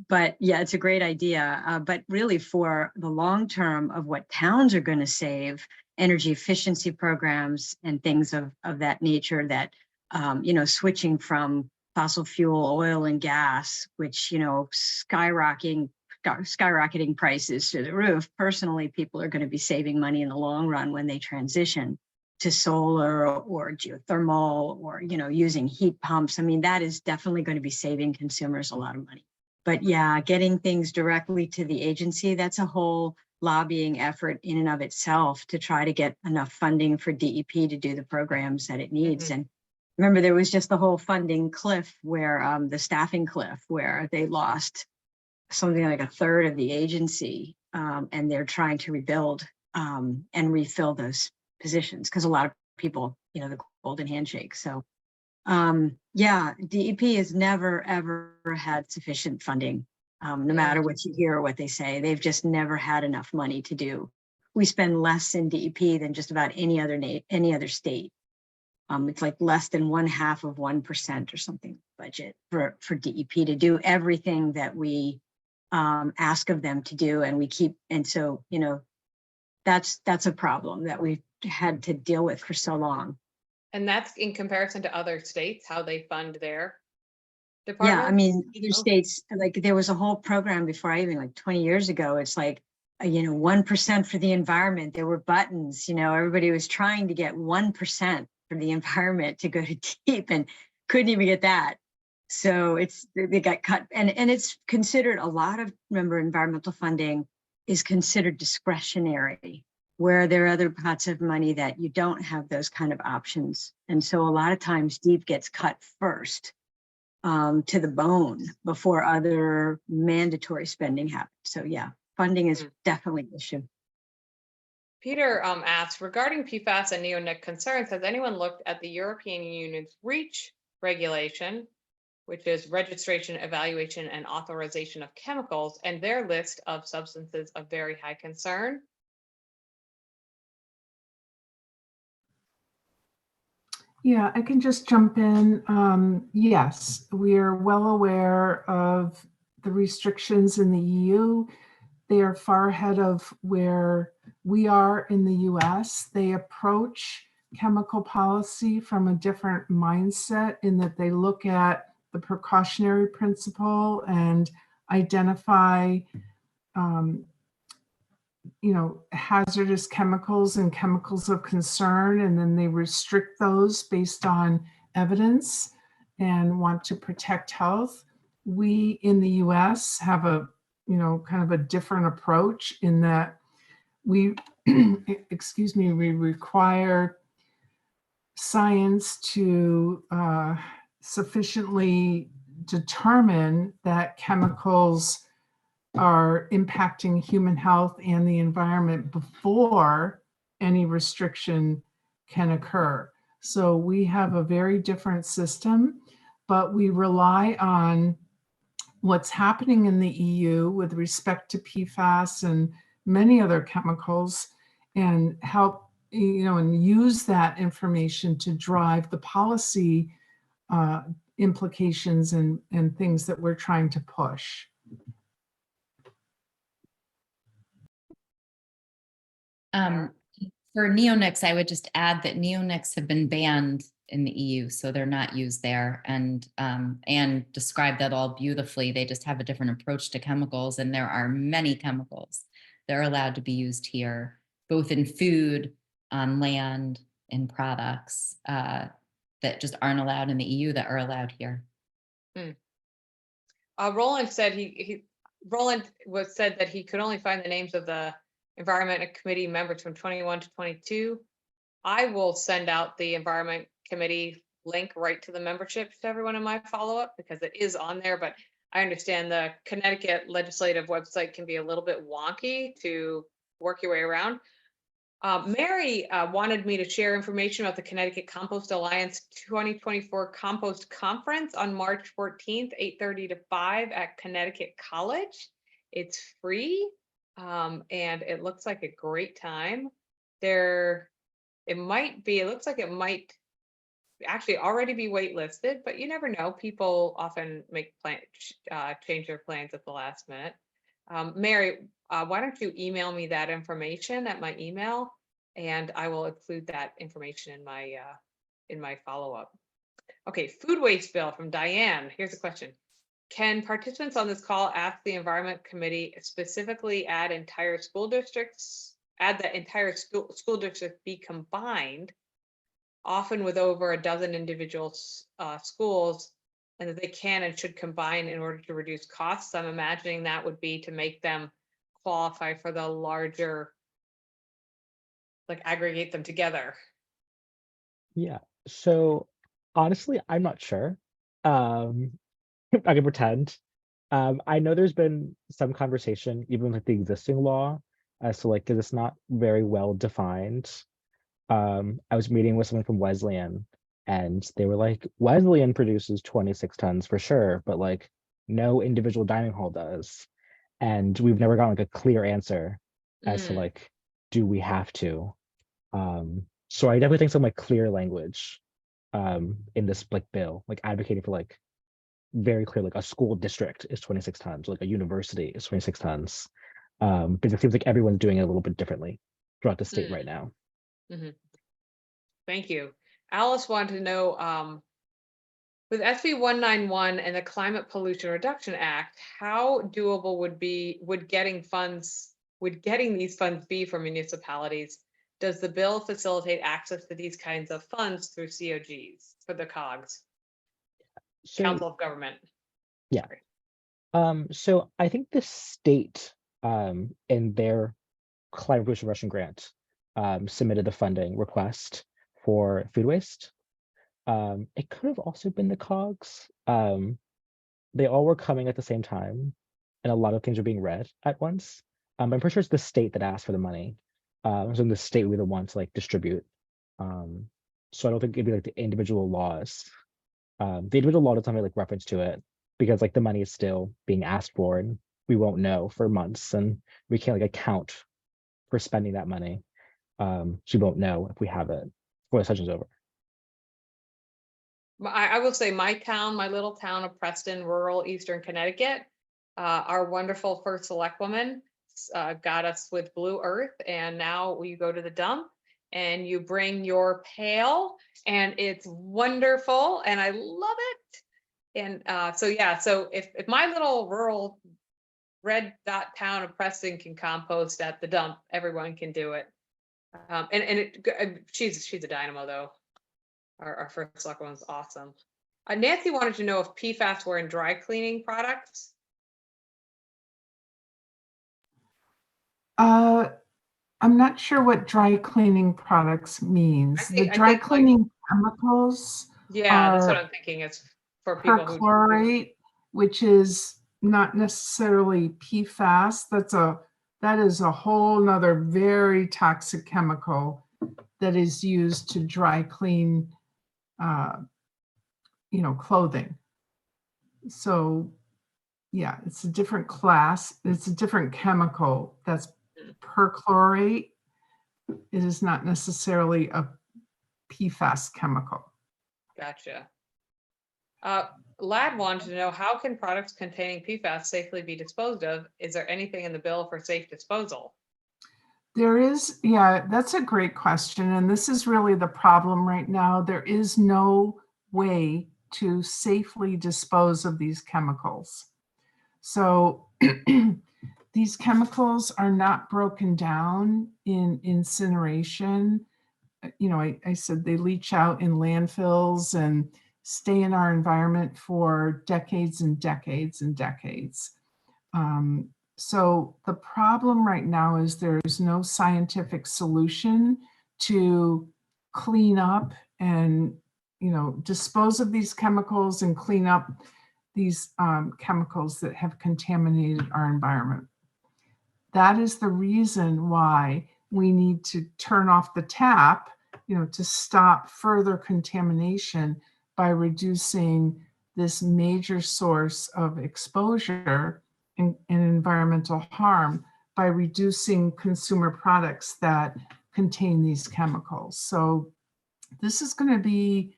But yeah, it's a great idea. But really, for the long term of what towns are going to save, energy efficiency programs and things of that nature, that switching from fossil fuel, oil and gas, which skyrocketing prices through the roof. Personally, people are going to be saving money in the long run when they transition to solar or geothermal or using heat pumps. I mean, that is definitely going to be saving consumers a lot of money. But yeah, getting things directly to the agency, that's a whole lobbying effort in and of itself to try to get enough funding for DEP to do the programs that it needs. And remember, there was just the whole funding cliff where the staffing cliff where they lost something like a third of the agency, and they're trying to rebuild and refill those positions because a lot of people, the golden handshake. So yeah, DEP has never, ever had sufficient funding, no matter what you hear or what they say. They've just never had enough money to do. We spend less in DEP than just about any other state. It's like less than 0.5% or something budget for DEP to do everything that we ask of them to do, and so that's a problem that we've had to deal with for so long. And that's in comparison to other states, how they fund their Yeah, I departments? mean, other states, like there was a whole program before I even, like 20 years ago, it's like, 1% for the environment. There were buttons, everybody was trying to get 1% for the environment to go to DEP and couldn't even get that. So they got cut, and it's considered remember, environmental funding is considered discretionary, where there are other pots of money that you don't have those kind of options. And so a lot of times DEP gets cut first to the bone before other mandatory spending happens. So yeah, funding is definitely an issue. Peter asks, regarding PFAS and neonic concerns, has anyone looked at the European Union's REACH regulation, which is registration, evaluation, and authorization of chemicals, and their list of substances of very high concern? Yeah, I can just jump in. Yes, we are well aware of the restrictions in the EU. They are far ahead of where we are in the US. They approach chemical policy from a different mindset in that they look at the precautionary principle and identify hazardous chemicals and chemicals of concern, and then they restrict those based on evidence and want to protect health. We in the US have a, kind of a different approach in that we, excuse me, we require science to sufficiently determine that chemicals are impacting human health and the environment before any restriction can occur. So we have a very different system, but we rely on what's happening in the EU with respect to PFAS and many other chemicals, and help, and use that information to drive the policy implications and things that we're trying to push. For neonics, I would just add that neonics have been banned in the EU, so they're not used there. And describe that all beautifully. They just have a different approach to chemicals, and there are many chemicals that are allowed to be used here, both in food, on land, in products that just aren't allowed in the EU that are allowed here. Roland said Roland said that he could only find the names of the Environment Committee members from 21 to 22. I will send out the Environment Committee link right to the membership to everyone in my follow-up, because it is on there, but I understand the Connecticut legislative website can be a little bit wonky to work your way around. Mary wanted me to share information about the Connecticut Compost Alliance 2024 Compost Conference on March 14th, 8:30 to 5 at Connecticut College. It's free, and it looks like a great time. It looks like it might actually already be waitlisted, but you never know. People often change their plans at the last minute. Mary, why don't you email me that information at my email, and I will include that information in my follow-up. Okay, food waste bill from Diane. Here's a question. Can participants on this call ask the Environment Committee specifically add that entire school districts be combined, often with over a dozen individual schools, and that they can and should combine in order to reduce costs? I'm imagining that would be to make them qualify for the larger, like aggregate them together. Yeah. So honestly, I'm not sure. I can pretend. I know there's been some conversation, even with the existing law, as to like, because it's not very well defined. I was meeting with someone from Wesleyan, and they were like, Wesleyan produces 26 tons for sure, but like no individual dining hall does. And we've never gotten like a clear answer as to like, do we have to? So I definitely think some like clear language in this like bill, like advocating for like very clear, like a school district is 26 tons, like a university is 26 tons. Because it seems like everyone's doing it a little bit differently throughout the state right now. Thank you. Alice wanted to know, with SB 191 and the Climate Pollution Reduction Act, how doable would getting these funds be for municipalities? Does the bill facilitate access to these kinds of funds through COGs for the COGS? So, Council of Government. Yeah. So I think the state in their climate pollution reduction grant submitted the funding request for food waste. It could have also been the COGS. They all were coming at the same time, and a lot of things are being read at once. I'm pretty sure it's the state that asked for the money. So the state would be the one to like distribute. So I don't think it'd be like the individual laws. The individual law doesn't have like reference to it because like the money is still being asked for and we won't know for months and we can't like account for spending that money. So we won't know if we have it before the session's over. I will say my town, my little town of Preston, rural Eastern Connecticut, our wonderful first selectwoman got us with Blue Earth, and now you go to the dump and you bring your pail, and it's wonderful, and I love it. And so yeah, so if my little rural red dot town of Preston can compost at the dump, everyone can do it. She's a dynamo though. Our first select one's awesome. Nancy wanted to know if PFAS were in dry cleaning products. I'm not sure what dry cleaning products means. I The dry think, like, cleaning chemicals Yeah, that's what are I'm thinking. It's for people who. perchlorate, which is not necessarily PFAS. That is a whole nother very toxic chemical that is used to dry clean, clothing. So, yeah, it's a different class. It's a different chemical. That's perchlorate. It is not necessarily a PFAS chemical. Gotcha. Lad wanted to know, how can products containing PFAS safely be disposed of? Is there anything in the bill for safe disposal? There is, yeah, that's a great question. And this is really the problem right now. There is no way to safely dispose of these chemicals. So these chemicals are not broken down in incineration. I said they leach out in landfills and stay in our environment for decades and decades and decades. So the problem right now is there's no scientific solution to clean up and, dispose of these chemicals and clean up these chemicals that have contaminated our environment. That is the reason why we need to turn off the tap, to stop further contamination by reducing this major source of exposure and environmental harm by reducing consumer products that contain these chemicals. So this is going to be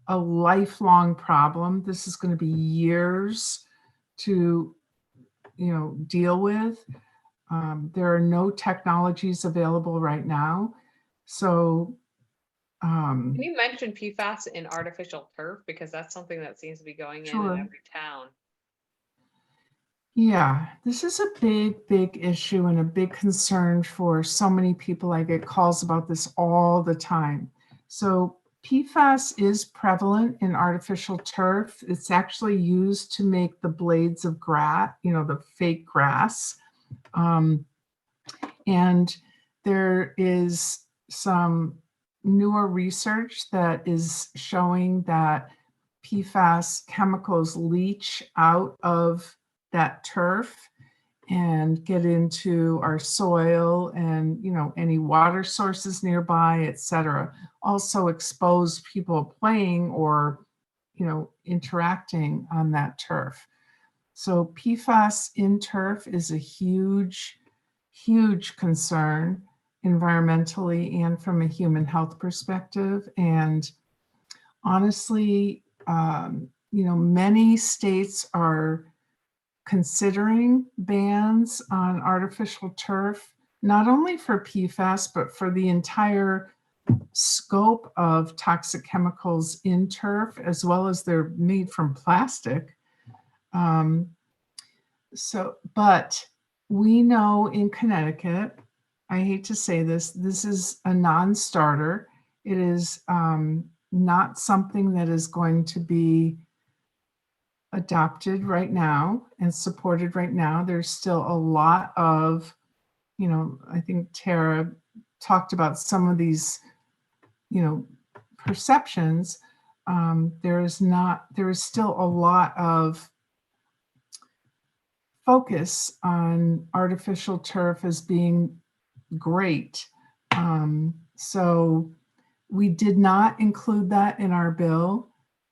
a lifelong problem. This is going to be years to, deal with. There are no technologies available right now. So Can you mention PFAS in artificial turf? Because that's something that seems to be going Sure. in every town. Yeah, this is a big, big issue and a big concern for so many people. I get calls about this all the time. So PFAS is prevalent in artificial turf. It's actually used to make the blades of grass, the fake grass. And there is some newer research that is showing that PFAS chemicals leach out of that turf and get into our soil and, any water sources nearby, et cetera. Also expose people playing or, interacting on that turf. So PFAS in turf is a huge, huge concern environmentally and from a human health perspective. And honestly, many states are considering bans on artificial turf, not only for PFAS, but for the entire scope of toxic chemicals in turf, as well as they're made from plastic. But we know in Connecticut, I hate to say this is a non-starter. It is not something that is going to be adopted right now and supported right now. There's still a lot of, I think Tara talked about some of these, perceptions. There is still a lot of focus on artificial turf as being great. So we did not include that in our bill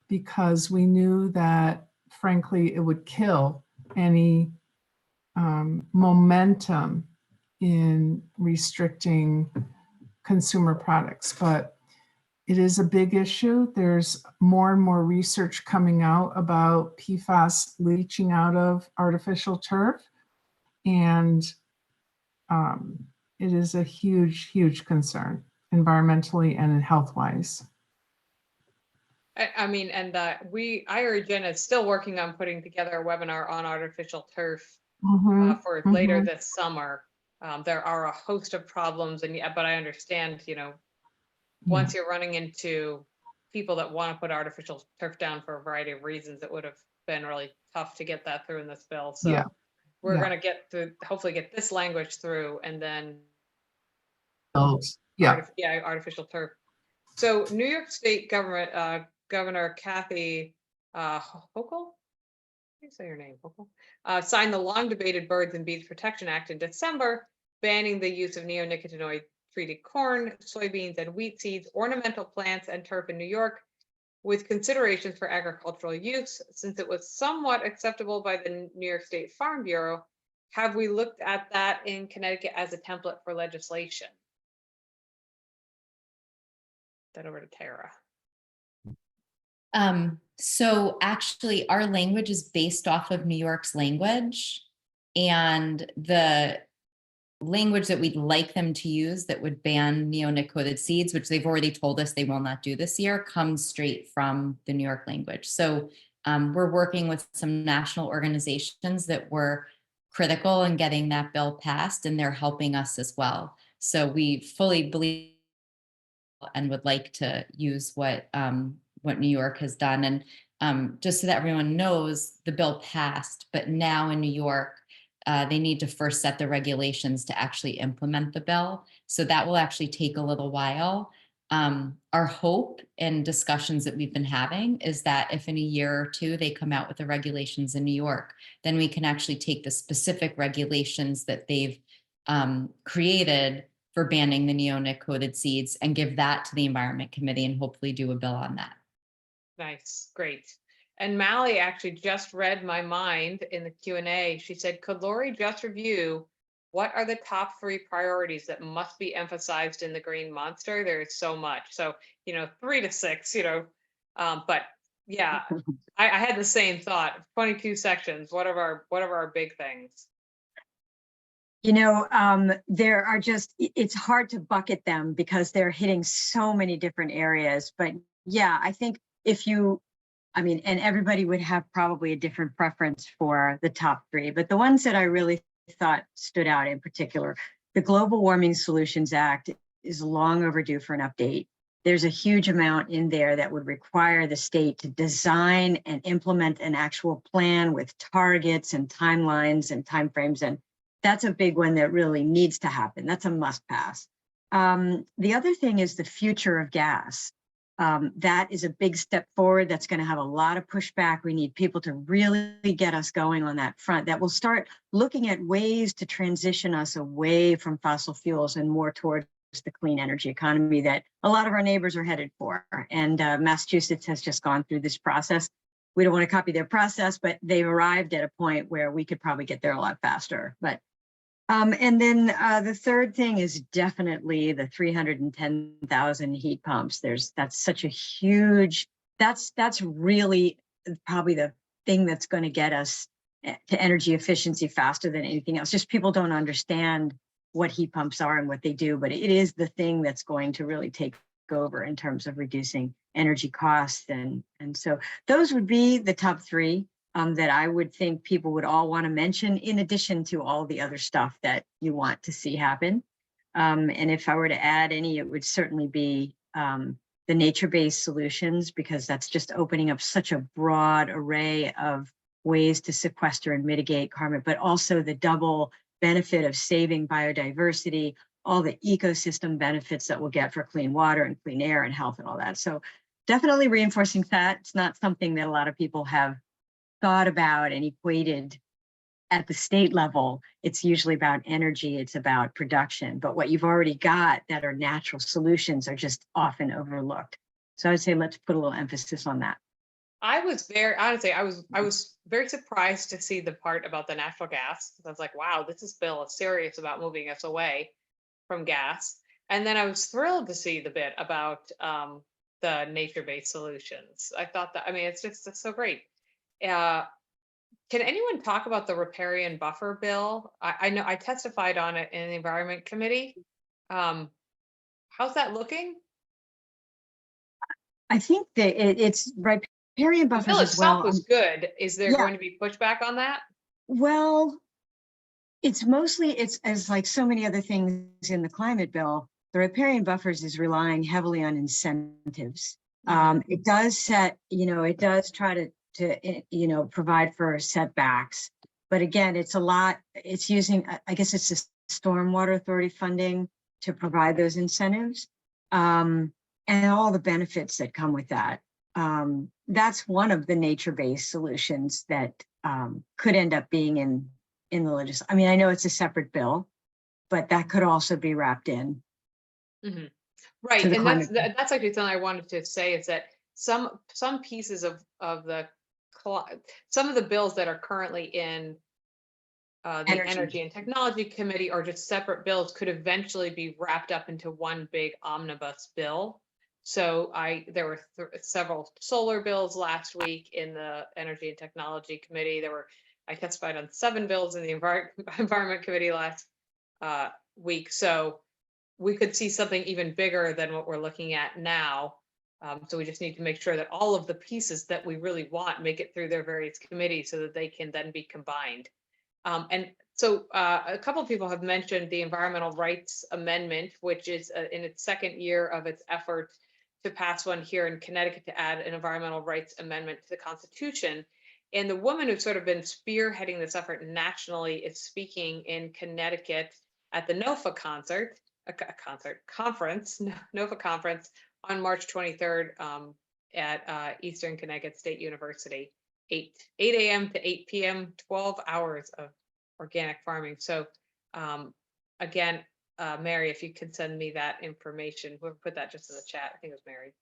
because we knew that frankly, it would kill any momentum in restricting consumer products. But it is a big issue. There's more and more research coming out about PFAS leaching out of artificial turf. And it is a huge, huge concern environmentally and health-wise. I mean, and IRGen is still working on putting together a webinar on artificial turf for later this summer. There are a host of problems, and but I understand, once you're running into people that want to put artificial turf down for a variety of reasons, it would have been really tough to get that through in this bill. So Yeah. we're Yeah. going to get through, hopefully get this language through, and then Yeah. artificial turf. So New York State government, Governor Kathy Hochul, how do you say your name, Hochul? Signed the long debated Birds and Bees Protection Act in December, banning the use of neonicotinoid treated corn, soybeans, and wheat seeds, ornamental plants, and turf in New York, with considerations for agricultural use. Since it was somewhat acceptable by the New York State Farm Bureau, have we looked at that in Connecticut as a template for legislation? That over to Tara. So actually our language is based off of New York's language, and the language that we'd like them to use that would ban neonicotinoid seeds, which they've already told us they will not do this year, comes straight from the New York language. So we're working with some national organizations that were critical in getting that bill passed, and they're helping us as well. So we fully believe and would like to use what New York has done. And just so that everyone knows, the bill passed, but now in New York, they need to first set the regulations to actually implement the bill. So that will actually take a little while. Our hope and discussions that we've been having is that if in a year or two they come out with the regulations in New York, then we can actually take the specific regulations that they've created for banning the neonicotinoid seeds and give that to the Environment Committee and hopefully do a bill on that. Nice, great. And Mally actually just read my mind in the Q&A. She said, could Lori just review what are the top 3 priorities that must be emphasized in the Green Monster? There's so much. So, 3 to 6, but yeah, I had the same thought. 22 sections. What are our big things? There are it's hard to bucket them because they're hitting so many different areas. But yeah, I think and everybody would have probably a different preference for the top 3, but the ones that I really thought stood out in particular, the Global Warming Solutions Act is long overdue for an update. There's a huge amount in there that would require the state to design and implement an actual plan with targets and timelines and timeframes, and that's a big one that really needs to happen. That's a must pass. The other thing is the future of gas. That is a big step forward. That's going to have a lot of pushback. We need people to really get us going on that front. That will start looking at ways to transition us away from fossil fuels and more towards the clean energy economy that a lot of our neighbors are headed for. And Massachusetts has just gone through this process. We don't want to copy their process, but they've arrived at a point where we could probably get there a lot faster. But and then the third thing is definitely the 310,000 heat pumps. That's such a huge, that's really probably the thing that's going to get us to energy efficiency faster than anything else. Just people don't understand what heat pumps are and what they do, but it is the thing that's going to really take over in terms of reducing energy costs. And so those would be the top 3. That I would think people would all want to mention, in addition to all the other stuff that you want to see happen. And if I were to add any, it would certainly be the nature-based solutions, because that's just opening up such a broad array of ways to sequester and mitigate carbon, but also the double benefit of saving biodiversity, all the ecosystem benefits that we'll get for clean water and clean air and health and all that. So definitely reinforcing that. It's not something that a lot of people have thought about and equated at the state level, it's usually about energy, it's about production, but what you've already got that are natural solutions are just often overlooked. So I'd say let's put a little emphasis on that. I was very, honestly, I was very surprised to see the part about the natural gas. I was like, wow, Bill is serious about moving us away from gas. And then I was thrilled to see the bit about the nature-based solutions. I thought that, I mean, it's so great. Can anyone talk about the riparian buffer bill? I know I testified on it in the Environment Committee. How's that looking? I think that it's riparian The buffers bill as itself well. was good. Is there Yeah. going to be pushback on that? Well, it's mostly, it's as like so many other things in the climate bill, the riparian buffers is relying heavily on incentives. It does set, it does try to provide for setbacks. But again, it's a lot, it's using, I guess it's the Stormwater Authority funding to provide those incentives. And all the benefits that come with that. That's one of the nature-based solutions that could end up being in the legislation. I mean, I know it's a separate bill, but that could also be wrapped in. Right, to the and climate that's actually something I wanted to say is that some pieces of some of the bills that are currently in the Energy and Technology Committee or just separate bills could eventually be wrapped up into one big omnibus bill. So there were several solar bills last week in the Energy and Technology Committee. I testified on 7 bills in the Environment Committee last week. So we could see something even bigger than what we're looking at now. So we just need to make sure that all of the pieces that we really want make it through their various committees so that they can then be combined. And so a couple of people have mentioned the Environmental Rights Amendment, which is in its second year of its effort to pass one here in Connecticut to add an environmental rights amendment to the Constitution. And the woman who's sort of been spearheading this effort nationally is speaking in Connecticut at the NOFA conference on March 23rd at Eastern Connecticut State University, 8 a.m. to 8 p.m., 12 hours of organic farming. So again, Mary, if you could send me that information, we'll put that just in the chat. I think it was Mary.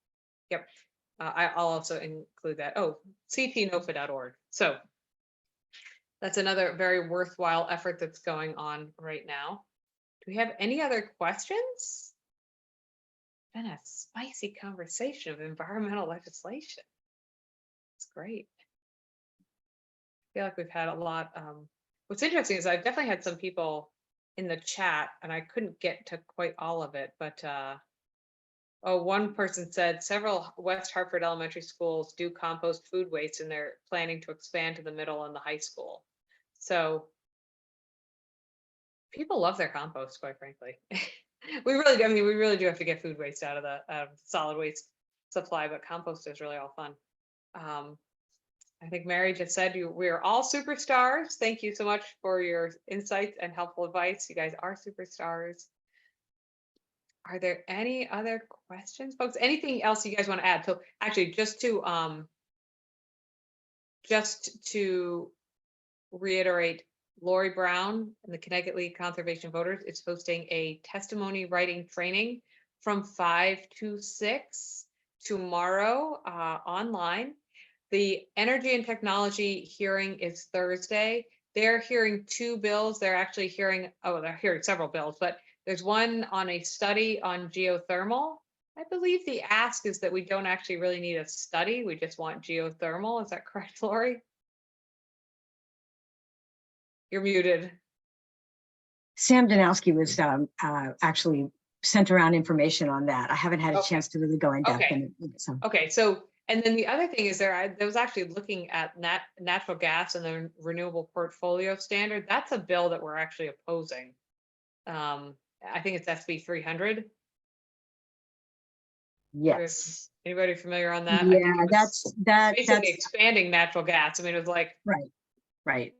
Yep. I'll also include that. Oh, ctnofa.org. So that's another very worthwhile effort that's going on right now. Do we have any other questions? Been a spicy conversation of environmental legislation. It's great. I feel like we've had a lot. What's interesting is I've definitely had some people in the chat and I couldn't get to quite all of it, but one person said several West Hartford elementary schools do compost food waste and they're planning to expand to the middle and the high school. So people love their compost, quite frankly. We really do. I mean, we really do have to get food waste out of the solid waste supply, but compost is really all fun. I think Mary just said we are all superstars. Thank you so much for your insights and helpful advice. You guys are superstars. Are there any other questions, folks? Anything else you guys want to add? So actually, just to reiterate, Lori Brown and the Connecticut League of Conservation Voters is hosting a testimony writing training from 5 to 6 tomorrow online. The Energy and Technology hearing is Thursday. They're hearing 2 bills. They're actually hearing, they're hearing several bills, but there's one on a study on geothermal. I believe the ask is that we don't actually really need a study. We just want geothermal. Is that correct, Lori? You're muted. Sam Danowski was actually sent around information on that. I haven't had a chance to really go in depth in it. So. Okay, so, and then the other thing is there was actually looking at natural gas and the renewable portfolio standard. That's a bill that we're actually opposing. I think it's SB 300. Yes. Anybody familiar on that? Yeah, that's basically expanding natural gas. I mean, it was like right.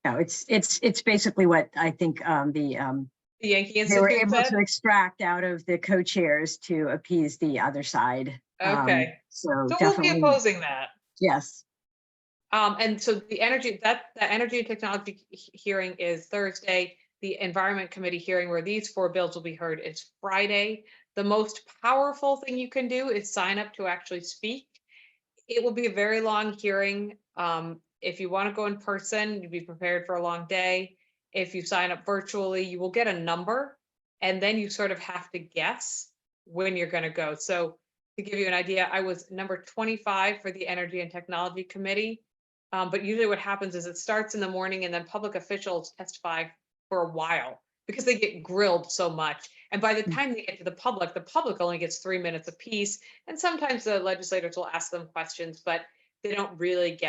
No, it's basically what I think the Yankee Institute they were able said? to extract out of the co-chairs to appease the other side. Okay. So So definitely, we'll be opposing that. yes. And so the energy and technology hearing is Thursday. The Environment Committee hearing, where these 4 bills will be heard, is Friday. The most powerful thing you can do is sign up to actually speak. It will be a very long hearing. If you want to go in person, you'd be prepared for a long day. If you sign up virtually, you will get a number, and then you sort of have to guess when you're going to go. So to give you an idea, I was number 25 for the Energy and Technology Committee. But usually what happens is it starts in the morning, and then public officials testify for a while because they get grilled so much. And by the time they get to the public only gets 3 minutes apiece. And sometimes the legislators will ask them questions, but they don't really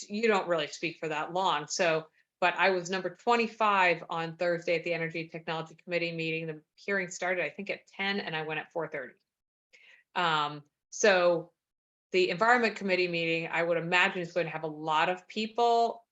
you don't really speak for that long. So, but I was number 25 on Thursday at the Energy and Technology Committee meeting. The hearing started, I think, at 10, and I went at 4:30. So the Environment Committee meeting, I would imagine, is going to have a lot of people.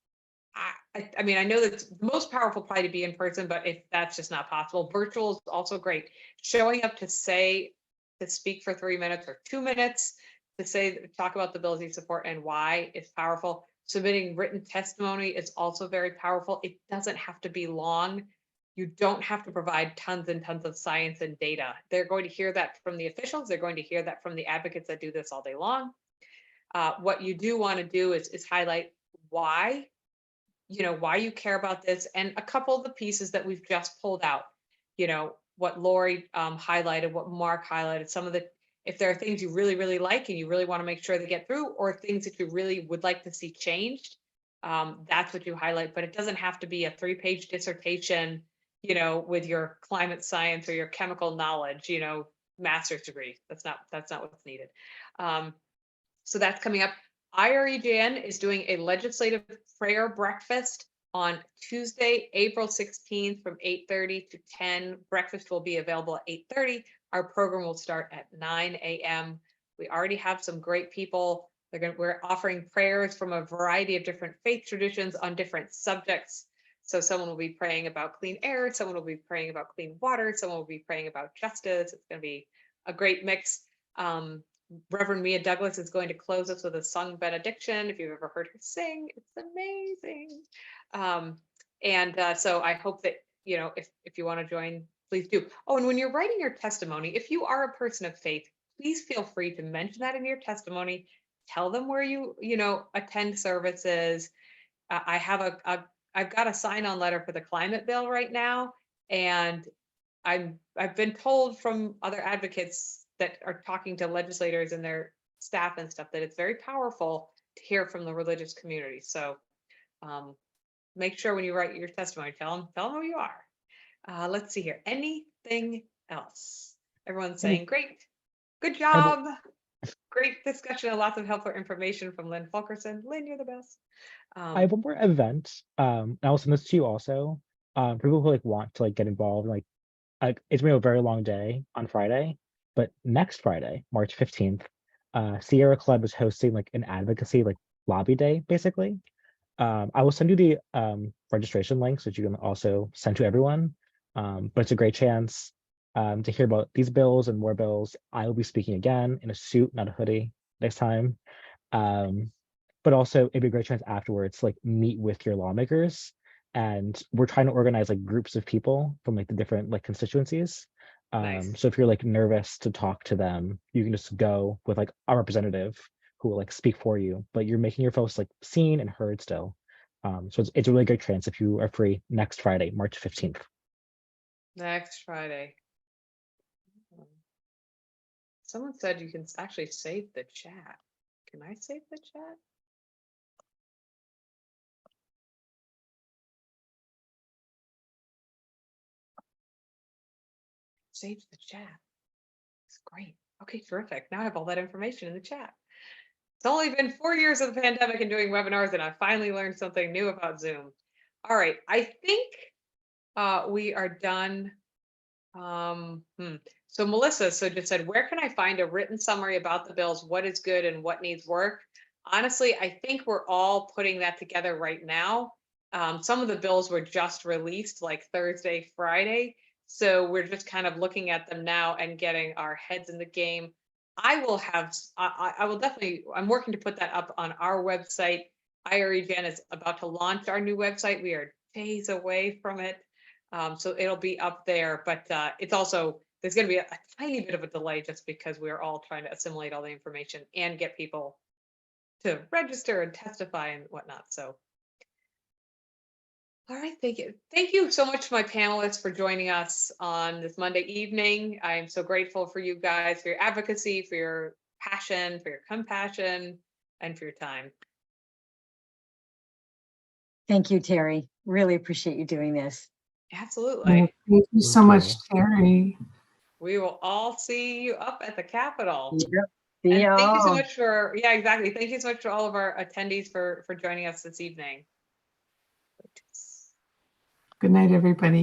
I mean, I know that the most powerful probably to be in person, but if that's just not possible, virtual is also great. Showing up to speak for 3 minutes or 2 minutes to talk about the bills you support and why is powerful. Submitting written testimony is also very powerful. It doesn't have to be long. You don't have to provide tons and tons of science and data. They're going to hear that from the officials. They're going to hear that from the advocates that do this all day long. What you do want to do is highlight why you care about this, and a couple of the pieces that we've just pulled out, what Lori highlighted, what Mark highlighted, if there are things you really, really like and you really want to make sure they get through, or things that you really would like to see changed, that's what you highlight. But it doesn't have to be a 3-page dissertation, with your climate science or your chemical knowledge, master's degree. That's not what's needed. So that's coming up. IREJN is doing a legislative prayer breakfast on Tuesday, April 16th from 8:30 to 10. Breakfast will be available at 8:30. Our program will start at 9 a.m. We already have some great people. We're offering prayers from a variety of different faith traditions on different subjects. So someone will be praying about clean air, someone will be praying about clean water, someone will be praying about justice. It's going to be a great mix. Reverend Mia Douglas is going to close us with a sung benediction. If you've ever heard her sing, it's amazing. So I hope that, if you want to join, please do. Oh, and when you're writing your testimony, if you are a person of faith, please feel free to mention that in your testimony. Tell them where you attend services. I've got a sign-on letter for the climate bill right now, and I've been told from other advocates that are talking to legislators and their staff and stuff that it's very powerful to hear from the religious community. So make sure when you write your testimony, tell them who you are. Let's see here. Anything else? Everyone's saying great, good job. Great discussion and lots of helpful information from Lynn Fulkerson. Lynn, you're the best. I have one more event. I'll send this to you also. For people who want to get involved, it's gonna be a very long day on Friday, but next Friday, March 15th, Sierra Club is hosting an advocacy lobby day, basically. I will send you the registration links that you can also send to everyone. But it's a great chance to hear about these bills and more bills. I will be speaking again in a suit, not a hoodie, next time. But also it'd be a great chance afterwards to meet with your lawmakers. And we're trying to organize groups of people from the different constituencies. Nice. So if you're nervous to talk to them, you can just go with a representative who will speak for you, but you're making your folks seen and heard still. So it's a really good chance if you are free next Friday, March 15th. Next Friday. Someone said you can actually save the chat. Can I save the chat? Save the chat. It's great. Okay, terrific. Now I have all that information in the chat. It's only been 4 years of the pandemic and doing webinars, and I finally learned something new about Zoom. All right, I think we are done. So Melissa just said, where can I find a written summary about the bills? What is good and what needs work? Honestly, I think we're all putting that together right now. Some of the bills were just released Thursday, Friday. So we're just kind of looking at them now and getting our heads in the game. I will definitely, I'm working to put that up on our website. IREGen is about to launch our new website. We are days away from it. So it'll be up there, but it's also, there's going to be a tiny bit of a delay just because we're all trying to assimilate all the information and get people to register and testify and whatnot. So, all right, thank you. Thank you so much to my panelists for joining us on this Monday evening. I'm so grateful for you guys, for your advocacy, for your passion, for your compassion, and for your time. Thank you, Terry. Really appreciate you doing this. Absolutely. Thank you so Thank much, you. Terry. We will all see you up at the Capitol. Yep. See And thank you so y'all. much for, yeah, exactly. Thank you so much to all of our attendees for joining us this evening. Good night, everybody.